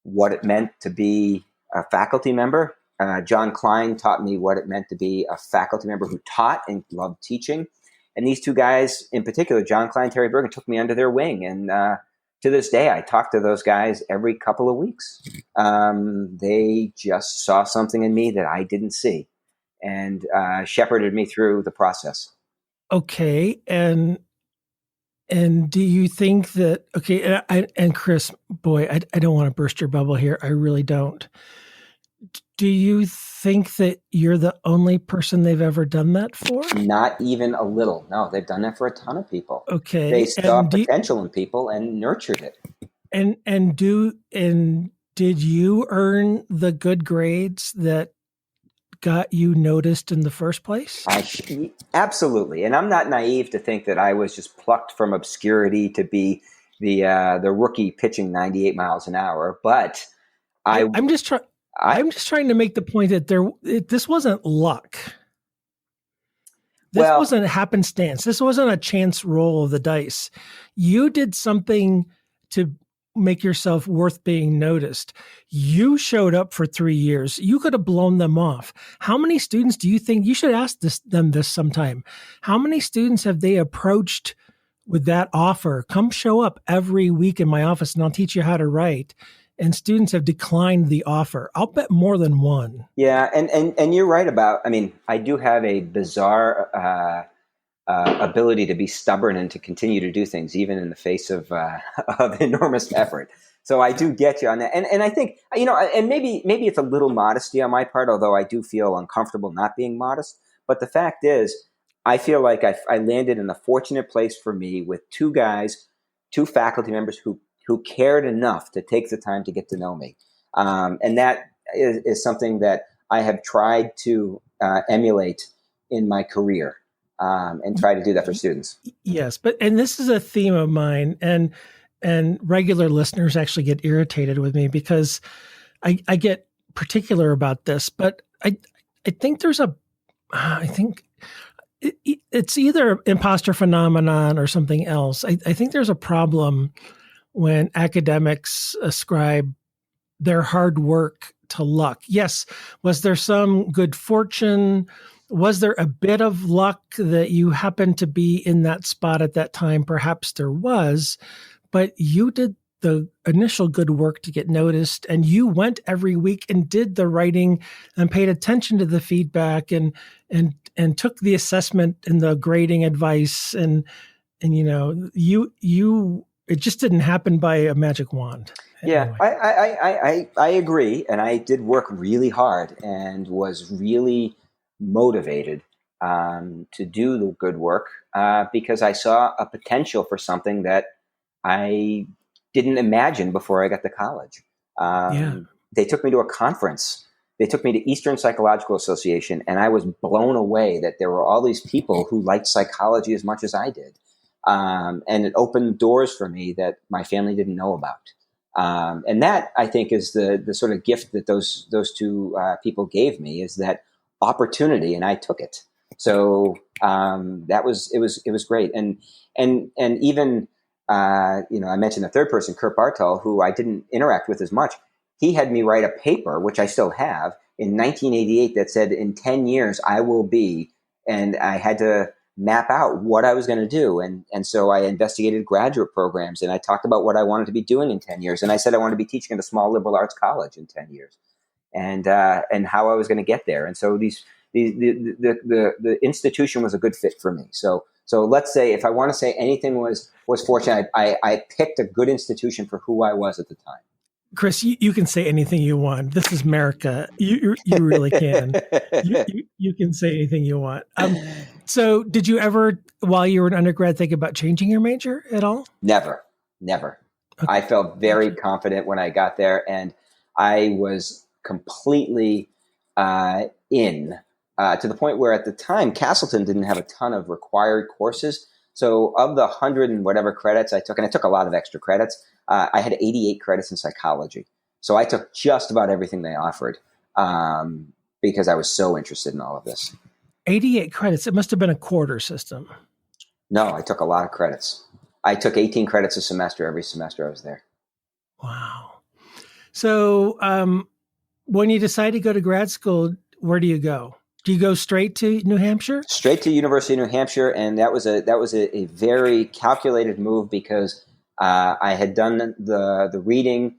what it meant to be a faculty member. John Klein taught me what it meant to be a faculty member who taught and loved teaching. And these two guys in particular, John Klein and Terry Bergen, took me under their wing. And to this day, I talk to those guys every couple of weeks. They just saw something in me that I didn't see and shepherded me through the process. Okay. And do you think that, okay, and Chris, boy, I don't want to burst your bubble here. I really don't. Do you think that you're the only person they've ever done that for? Not even a little. No, they've done that for a ton of people. Okay. They saw potential in people and nurtured it. And did you earn the good grades that got you noticed in the first place? Absolutely. And I'm not naive to think that I was just plucked from obscurity to be the rookie pitching 98 miles an hour. But I'm just trying to make the point that this wasn't luck. This wasn't happenstance. This wasn't a chance roll of the dice. You did something to make yourself worth being noticed. You showed up for 3 years. You could have blown them off. How many students do you think, you should ask them this sometime, how many students have they approached with that offer? Come show up every week in my office and I'll teach you how to write. And students have declined the offer. I'll bet more than one. Yeah, and you're right about, I mean, I do have a bizarre ability to be stubborn and to continue to do things, even in the face of enormous effort. So I do get you on that. And I think, and maybe it's a little modesty on my part, although I do feel uncomfortable not being modest. But the fact is, I feel like I landed in a fortunate place for me with two faculty members who cared enough to take the time to get to know me. And that is something that I have tried to emulate in my career. And try to do that for students. Yes, and this is a theme of mine, and regular listeners actually get irritated with me because I get particular about this. But I think it's either imposter phenomenon or something else. I think there's a problem when academics ascribe their hard work to luck. Yes, was there some good fortune? Was there a bit of luck that you happened to be in that spot at that time? Perhaps there was, but you did the initial good work to get noticed, and you went every week and did the writing and paid attention to the feedback and took the assessment and the grading advice and it just didn't happen by a magic wand. Yeah, anyway. I agree. And I did work really hard and was really motivated to do the good work because I saw a potential for something that I didn't imagine before I got to college. Yeah. They took me to a conference. They took me to Eastern Psychological Association, and I was blown away that there were all these people who liked psychology as much as I did. And it opened doors for me that my family didn't know about. And that, I think, is the sort of gift that those two people gave me, is that opportunity, and I took it. So it was great. And even I mentioned the third person, Kurt Bartel, who I didn't interact with as much. He had me write a paper, which I still have, in 1988 that said, in 10 years, I will be, and I had to map out what I was going to do. And so I investigated graduate programs, and I talked about what I wanted to be doing in 10 years. And I said I wanted to be teaching at a small liberal arts college in 10 years and how I was going to get there. And so the institution was a good fit for me. So let's say, if I want to say anything was fortunate, I picked a good institution for who I was at the time. Chris, you can say anything you want. This is America. You really can. You can say anything you want. So did you ever, while you were an undergrad, think about changing your major at all? Never. Okay. I felt very confident when I got there, and I was completely in to the point where at the time, Castleton didn't have a ton of required courses. So of the 100 and whatever credits I took, and I took a lot of extra credits, I had 88 credits in psychology. So I took just about everything they offered because I was so interested in all of this. 88 credits. It must have been a quarter system. No, I took a lot of credits. I took 18 credits a semester every semester I was there. Wow. So when you decide to go to grad school, where do you go? Do you go straight to New Hampshire? Straight to University of New Hampshire, and that was a very calculated move because I had done the reading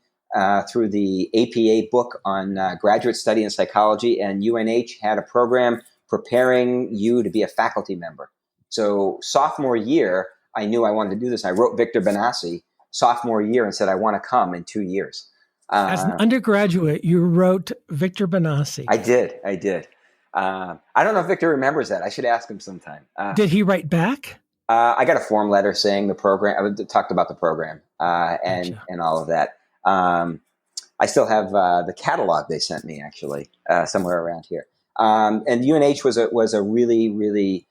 through the APA book on graduate study in psychology, and UNH had a program preparing you to be a faculty member. So sophomore year, I knew I wanted to do this. I wrote Victor Benassi sophomore year and said, I want to come in 2 years. As an undergraduate, you wrote Victor Benassi. I did. I don't know if Victor remembers that. I should ask him sometime. Did he write back? I got a form letter saying the program. I talked about the program and all of that. I still have the catalog they sent me, actually, somewhere around here. And UNH was a really, really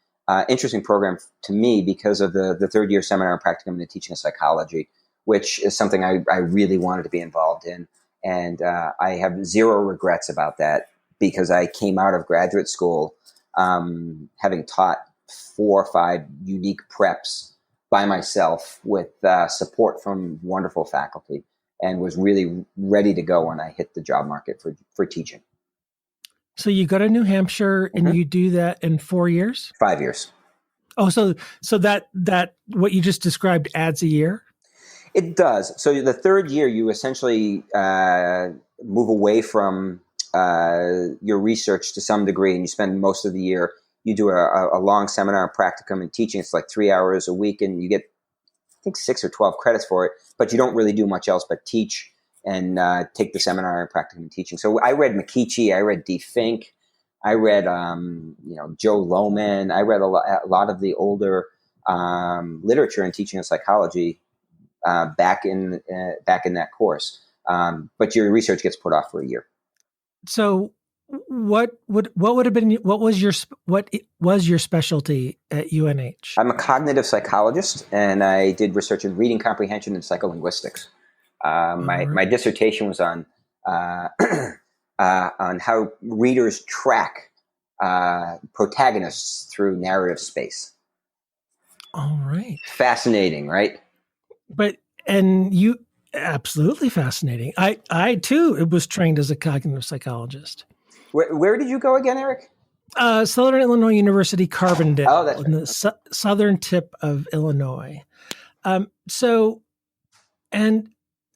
interesting program to me because of the third year seminar and practicum in the teaching of psychology, which is something I really wanted to be involved in. And I have zero regrets about that because I came out of graduate school having taught 4 or 5 unique preps by myself with support from wonderful faculty, and was really ready to go when I hit the job market for teaching. So you go to New Hampshire and you do that in 4 years? 5 years. Oh, so that what you just described adds a year? It does. So the third year, you essentially move away from your research to some degree, and you spend most of the year. You do a long seminar and practicum and teaching. It's like 3 hours a week, and you get, I think, 6 or 12 credits for it. But you don't really do much else but teach and take the seminar and practicum and teaching. So I read McKeechee, I read D. Fink, I read Joe Lohman. I read a lot of the older literature in teaching of psychology back in that course. But your research gets put off for a year. So what was your specialty at UNH? I'm a cognitive psychologist, and I did research in reading comprehension and psycholinguistics. My dissertation was on how readers track protagonists through narrative space. All right. Fascinating, right? And you, absolutely fascinating. I too was trained as a cognitive psychologist. Where did you go again, Eric? Southern Illinois University, Carbondale, oh, that's in the southern tip of Illinois. And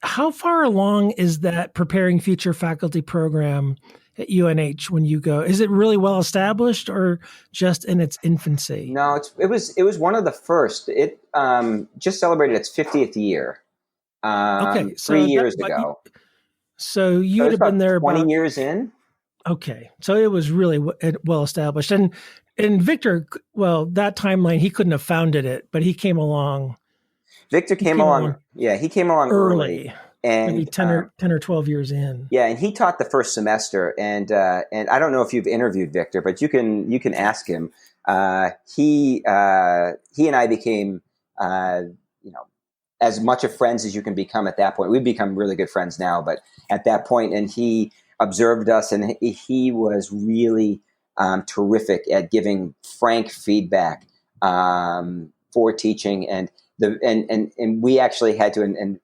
how far along is that preparing future faculty program at UNH when you go? Is it really well established or just in its infancy? No, it was one of the first. It just celebrated its 50th year. Okay, 3 years ago. So So you'd it's have been about there 20 about years in. okay. So it was really well established, and Victor, well, that timeline he couldn't have founded it, but he came along. Victor He came came along. along Yeah, he came along early, early, maybe and 10 or 12 years in. yeah, and he taught the first semester. And I don't know if you've interviewed Victor, but you can ask him. He and I became you know as much of friends as you can become at that point. We've become really good friends now, but at that point, and he observed us, and he was really terrific at giving frank feedback for teaching, and we actually had to, and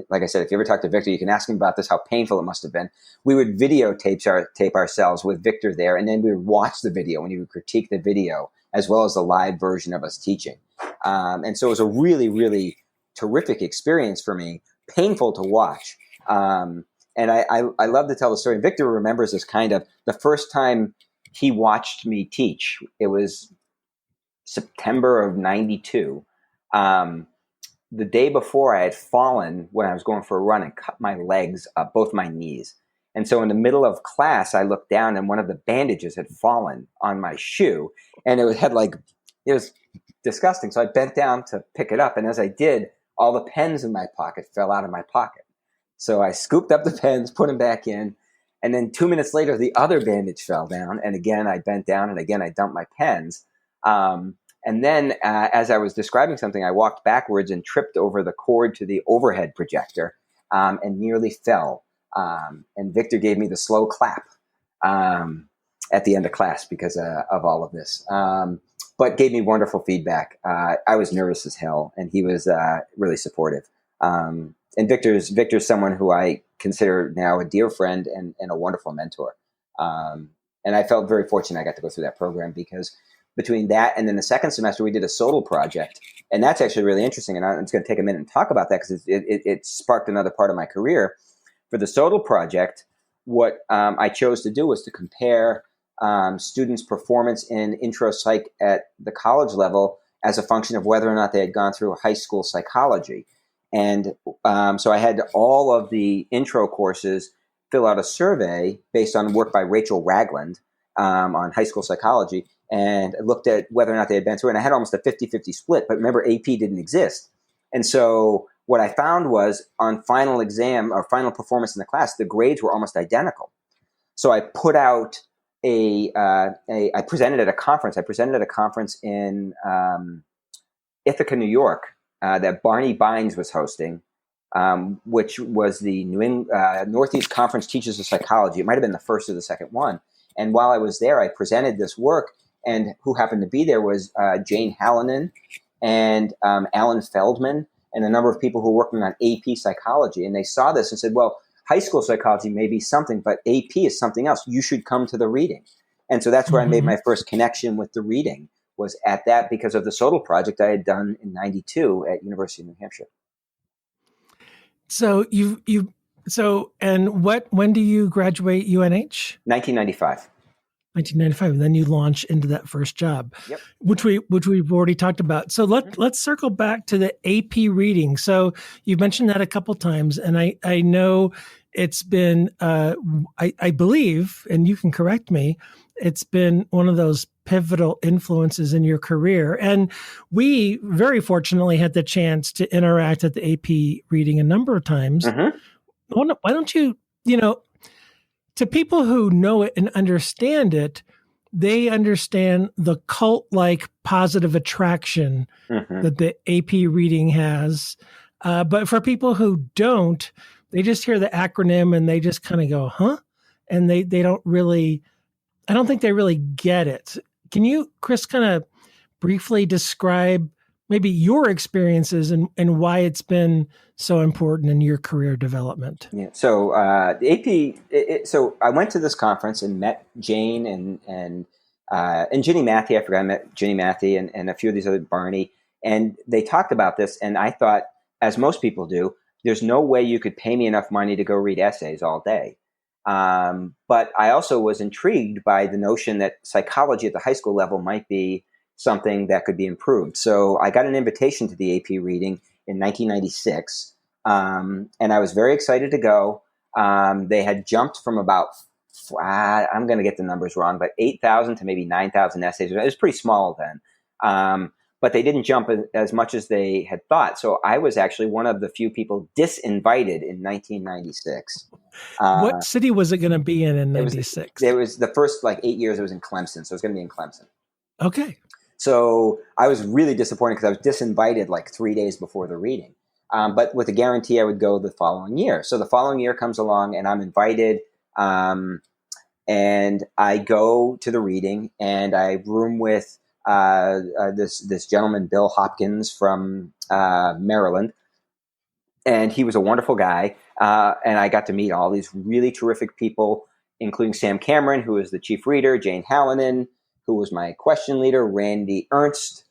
like I said, if you ever talk to Victor, you can ask him about this, how painful it must have been. We would tape ourselves with Victor there, and then we would watch the video, and he would critique the video as well as the live version of us teaching. And so it was a really, really terrific experience for me, painful to watch. And I love to tell the story. Victor remembers this kind of the first time he watched me teach. It was September of '92. The day before, I had fallen when I was going for a run and cut my legs up, both my knees. And so in the middle of class, I looked down and one of the bandages had fallen on my shoe, and it was disgusting. So I bent down to pick it up, and as I did, all the pens in my pocket fell out of my pocket. So I scooped up the pens, put them back in, and then 2 minutes later, the other bandage fell down, and again I bent down, and again I dumped my pens. And then as I was describing something, I walked backwards and tripped over the cord to the overhead projector and nearly fell. And Victor gave me the slow clap at the end of class because of all of this, but gave me wonderful feedback. I was nervous as hell, and he was really supportive. And Victor's someone who I consider now a dear friend and a wonderful mentor. And I felt very fortunate I got to go through that program, because between that and then the second semester, we did a SOTL project. And that's actually really interesting. And I'm just going to take a minute and talk about that, because it sparked another part of my career. For the SOTL project, what I chose to do was to compare students' performance in intro psych at the college level as a function of whether or not they had gone through high school psychology. And so I had all of the intro courses fill out a survey based on work by Rachel Ragland on high school psychology, and looked at whether or not they had been through. And I had almost a 50-50 split, but remember, AP didn't exist. And so what I found was on final exam or final performance in the class, the grades were almost identical. So I put out I presented at a conference. I presented at a conference in Ithaca, New York, that Barney Bynes was hosting, which was the Northeast Conference Teachers of Psychology. It might have been the first or the second one. And while I was there, I presented this work, and who happened to be there was Jane Hallinan and Alan Feldman and a number of people who were working on AP psychology. And they saw this and said, well, high school psychology may be something, but AP is something else. You should come to the reading. And so that's where I made my first connection with the reading, was at that, because of the SOTL project I had done in '92 at University of New Hampshire. So when do you graduate UNH? 1995. 1995, and then you launch into that first job, Yep. which we've already talked about. So let's circle back to the AP reading. So you've mentioned that a couple times, and I know it's been I believe, and you can correct me, it's been one of those pivotal influences in your career. And we very fortunately had the chance to interact at the AP reading a number of times. Mm-hmm. Why don't you, to people who know it and understand it, they understand the cult-like positive attraction that the AP reading has. But for people who don't, they just hear the acronym and they just kind of go, huh? And they don't really, I don't think they really get it. Can you, Chris, kind of briefly describe maybe your experiences and why it's been so important in your career development? Yeah. So the AP. So I went to this conference and met Jane and Ginny Matthey. I forgot I met Ginny Matthey and a few of these other Barney, and they talked about this. And I thought, as most people do, there's no way you could pay me enough money to go read essays all day. But I also was intrigued by the notion that psychology at the high school level might be something that could be improved. So I got an invitation to the AP reading in 1996 And I was very excited to go. They had jumped from about, I'm going to get the numbers wrong, but 8,000 to maybe 9,000 essays. It was pretty small then. But they didn't jump as much as they had thought. So I was actually one of the few people disinvited in 1996. What city was it going to be in 96? It was the first 8 years it was in Clemson. So it was going to be in Clemson. Okay. So I was really disappointed because I was disinvited 3 days before the reading. But with a guarantee I would go the following year. So the following year comes along and I'm invited. And I go to the reading and I room with this gentleman, Bill Hopkins from Maryland. And he was a wonderful guy. And I got to meet all these really terrific people, including Sam Cameron, who was the chief reader, Jane Hallinan, who was my question leader, Randy Ernst,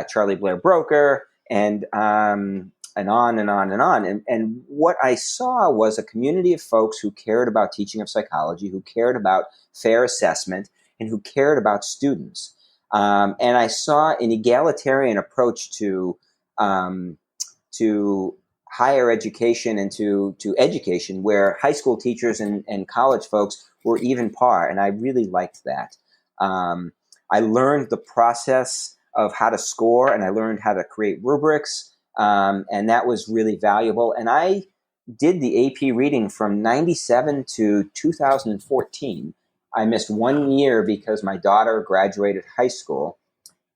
Charlie Blair Broker, and on and on and on. And what I saw was a community of folks who cared about teaching of psychology, who cared about fair assessment, and who cared about students. And I saw an egalitarian approach to higher education and to education, where high school teachers and college folks were even par. And I really liked that. I learned the process of how to score, and I learned how to create rubrics. And that was really valuable. And I did the AP reading from 97 to 2014. I missed 1 year because my daughter graduated high school.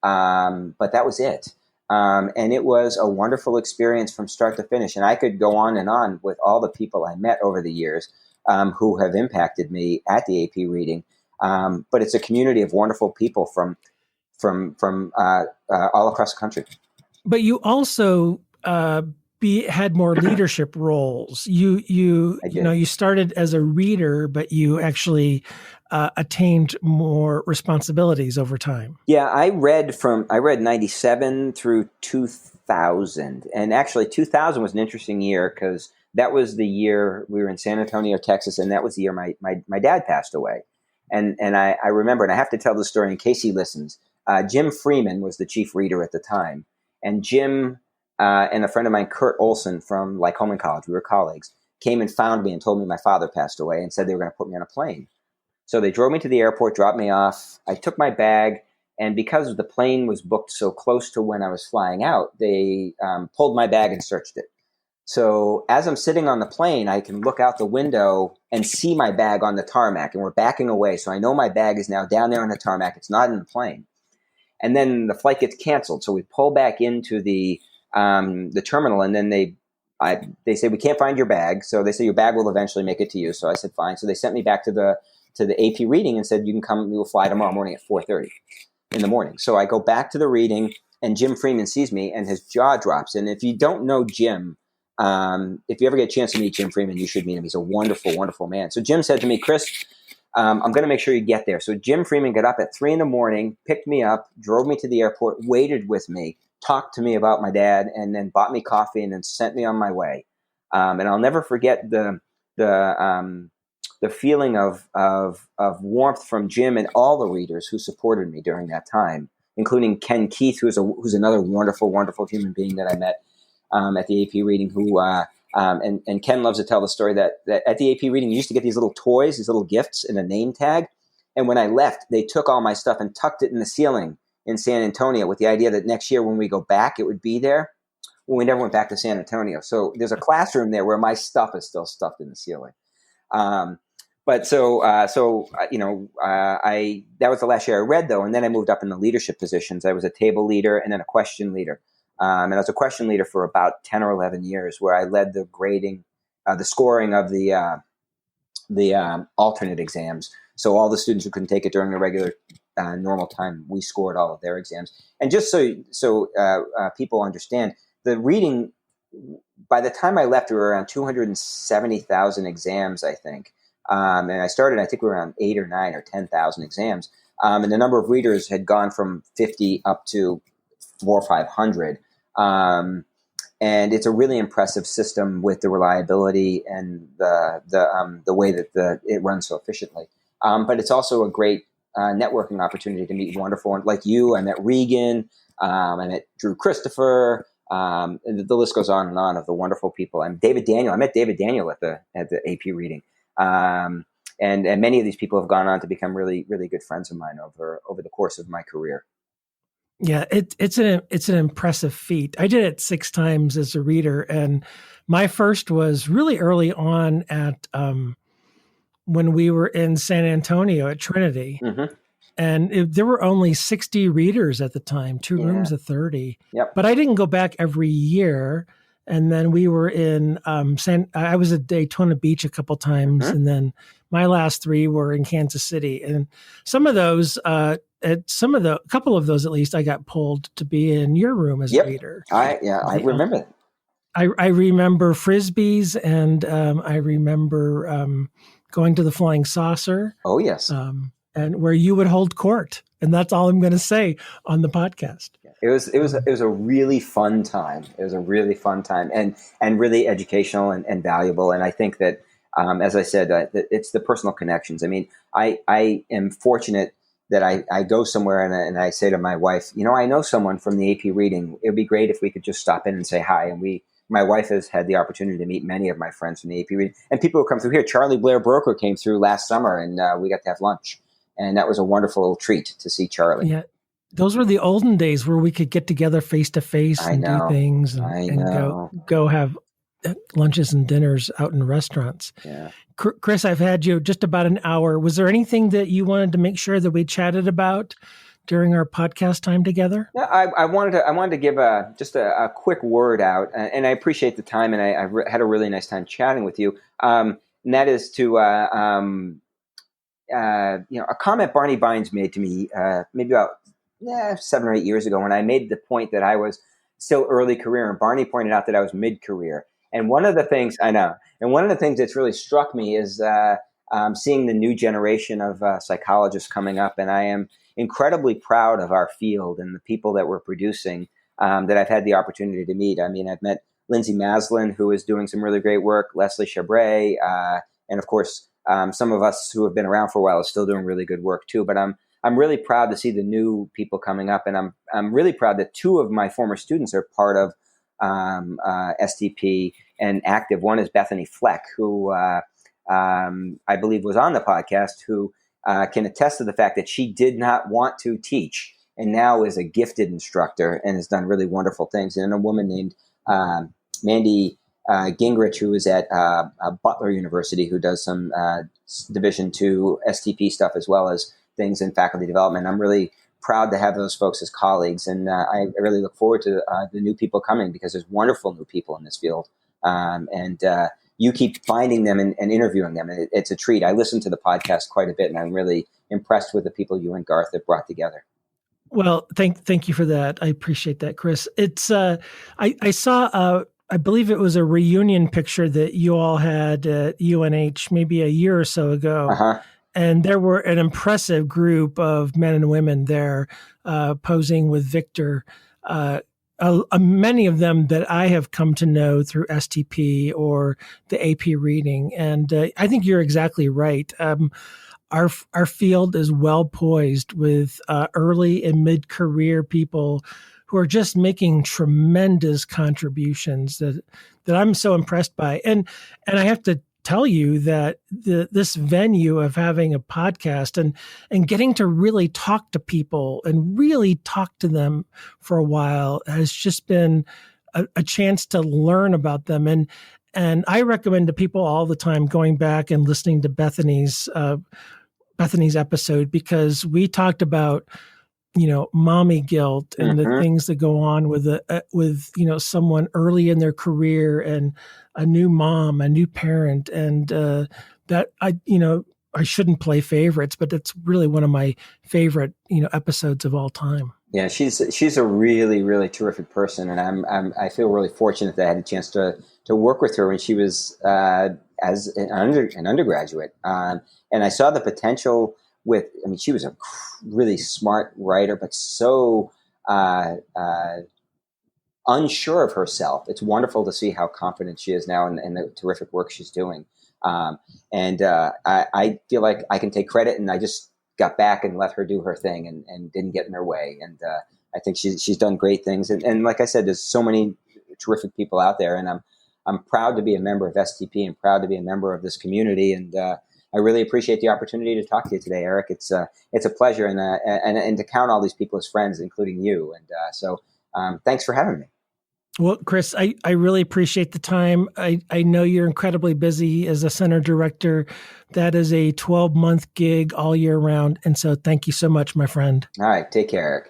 But that was it. And it was a wonderful experience from start to finish. And I could go on and on with all the people I met over the years who have impacted me at the AP reading. But it's a community of wonderful people from all across the country. But you also had more leadership roles. You started as a reader, but you actually attained more responsibilities over time. Yeah, I read 97 through 2000, and actually 2000 was an interesting year because that was the year we were in San Antonio, Texas, and that was the year my dad passed away. And I remember, and I have to tell the story in case he listens. Jim Freeman was the chief reader at the time. And Jim and a friend of mine, Kurt Olson from Lycoming College, we were colleagues, came and found me and told me my father passed away and said they were going to put me on a plane. So they drove me to the airport, dropped me off. I took my bag, and because the plane was booked so close to when I was flying out, they pulled my bag and searched it. So as I'm sitting on the plane, I can look out the window and see my bag on the tarmac, and we're backing away. So I know my bag is now down there on the tarmac. It's not in the plane. And then the flight gets canceled. So we pull back into the terminal, and then they say, we can't find your bag. So they say, your bag will eventually make it to you. So I said, fine. So they sent me back to the AP reading and said, you can come, we will fly tomorrow morning at 4:30 in the morning. So I go back to the reading, and Jim Freeman sees me and his jaw drops. And if you don't know Jim, if you ever get a chance to meet Jim Freeman, you should meet him. He's a wonderful, wonderful man. So Jim said to me, Chris, I'm going to make sure you get there. So Jim Freeman got up at 3 a.m, picked me up, drove me to the airport, waited with me, talked to me about my dad, and then bought me coffee and then sent me on my way. And I'll never forget the feeling of warmth from Jim and all the readers who supported me during that time, including Ken Keith, who's another wonderful, wonderful human being that I met at the AP reading, who and Ken loves to tell the story that at the AP reading, you used to get these little toys, these little gifts and a name tag. And when I left, they took all my stuff and tucked it in the ceiling in San Antonio with the idea that next year when we go back, it would be there. Well, we never went back to San Antonio. So there's a classroom there where my stuff is still stuffed in the ceiling. That was the last year I read, though. And then I moved up in the leadership positions. I was a table leader and then a question leader. And I was a question leader for about 10 or 11 years, where I led the grading, the scoring of the alternate exams. So all the students who couldn't take it during the regular normal time, we scored all of their exams. And just so people understand, the reading, by the time I left, we were around 270,000 exams, I think. And I started, I think we were around 8 or 9 or 10,000 exams. And the number of readers had gone from 50 up to 400 or 500. And it's a really impressive system with the reliability and the way that it runs so efficiently. But it's also a great networking opportunity to meet wonderful ones like you. I met Regan. I met Drew Christopher. And the list goes on and on of the wonderful people. And David Daniel, I met David Daniel at the AP reading. And many of these people have gone on to become really, really good friends of mine over the course of my career. Yeah, it's an impressive feat. I did it 6 times as a reader, and my first was really early on at when we were in San Antonio at Trinity, and there were only 60 readers at the time, 2 rooms of 30. Yep. But I didn't go back every year. And then we were in I was at Daytona Beach a couple times, and then my last 3 were in Kansas City. And some of those, a couple of those at least, I got pulled to be in your room as a reader. I remember that. I remember Frisbees, and I remember going to the Flying Saucer. Oh yes. And where you would hold court. And that's all I'm going to say on the podcast. It was a really fun time. It was a really fun time and really educational and valuable. And I think that, as I said, that it's the personal connections. I mean, I am fortunate that I go somewhere and I say to my wife, I know someone from the AP reading. It would be great if we could just stop in and say hi. And my wife has had the opportunity to meet many of my friends from the AP reading, and people who come through here. Charlie Blair Broker came through last summer, and we got to have lunch. And that was a wonderful treat to see Charlie. Yeah, those were the olden days where we could get together face to face and do things and go have lunches and dinners out in restaurants. Yeah. Chris, I've had you just about an hour. Was there anything that you wanted to make sure that we chatted about during our podcast time together? Yeah, I wanted to give just a quick word out, and I appreciate the time, and I had a really nice time chatting with you. And that is to a comment Barney Bynes made to me maybe about 7 or 8 years ago, when I made the point that I was still early career, and Barney pointed out that I was mid-career. And one of the things that's really struck me is seeing the new generation of psychologists coming up, and I am incredibly proud of our field and the people that we're producing that I've had the opportunity to meet. I mean, I've met Lindsay Maslin, who is doing some really great work, Leslie Chabray, and of course, some of us who have been around for a while are still doing really good work too. But I'm really proud to see the new people coming up, and I'm really proud that 2 of my former students are part of STP and active. One is Bethany Fleck, who I believe was on the podcast, who can attest to the fact that she did not want to teach and now is a gifted instructor and has done really wonderful things. And a woman named Mandy Gingrich, who is at Butler University, who does some Division II STP stuff as well as things in faculty development. I'm really proud to have those folks as colleagues, and I really look forward to the new people coming, because there's wonderful new people in this field, and you keep finding them and interviewing them, and it's a treat. I listen to the podcast quite a bit, and I'm really impressed with the people you and Garth have brought together. Well, thank you for that. I appreciate that, Chris. It's I saw I believe it was a reunion picture that you all had at UNH maybe a year or so ago. And there were an impressive group of men and women there posing with Victor. Many of them that I have come to know through STP or the AP reading. And I think you're exactly right. Our field is well poised with early and mid-career people who are just making tremendous contributions that I'm so impressed by. And I have to tell you that this venue of having a podcast and getting to really talk to people and really talk to them for a while has just been a chance to learn about them. And I recommend to people all the time going back and listening to Bethany's episode, because we talked about, mommy guilt and the things that go on with someone early in their career and a new mom, a new parent. And that I shouldn't play favorites, but it's really one of my favorite, episodes of all time. Yeah, she's a really, really terrific person. And I feel really fortunate that I had a chance to work with her when she was as an undergraduate. And I saw the potential she was a really smart writer, but so unsure of herself. It's wonderful to see how confident she is now and the terrific work she's doing. And I feel like I can take credit, and I just got back and let her do her thing and didn't get in her way. And I think she's done great things. And like I said, there's so many terrific people out there, and I'm proud to be a member of STP and proud to be a member of this community. And I really appreciate the opportunity to talk to you today, Eric. It's a pleasure, and to count all these people as friends, including you. And so thanks for having me. Well, Chris, I really appreciate the time. I know you're incredibly busy as a center director. That is a 12-month gig all year round. And so thank you so much, my friend. All right. Take care, Eric.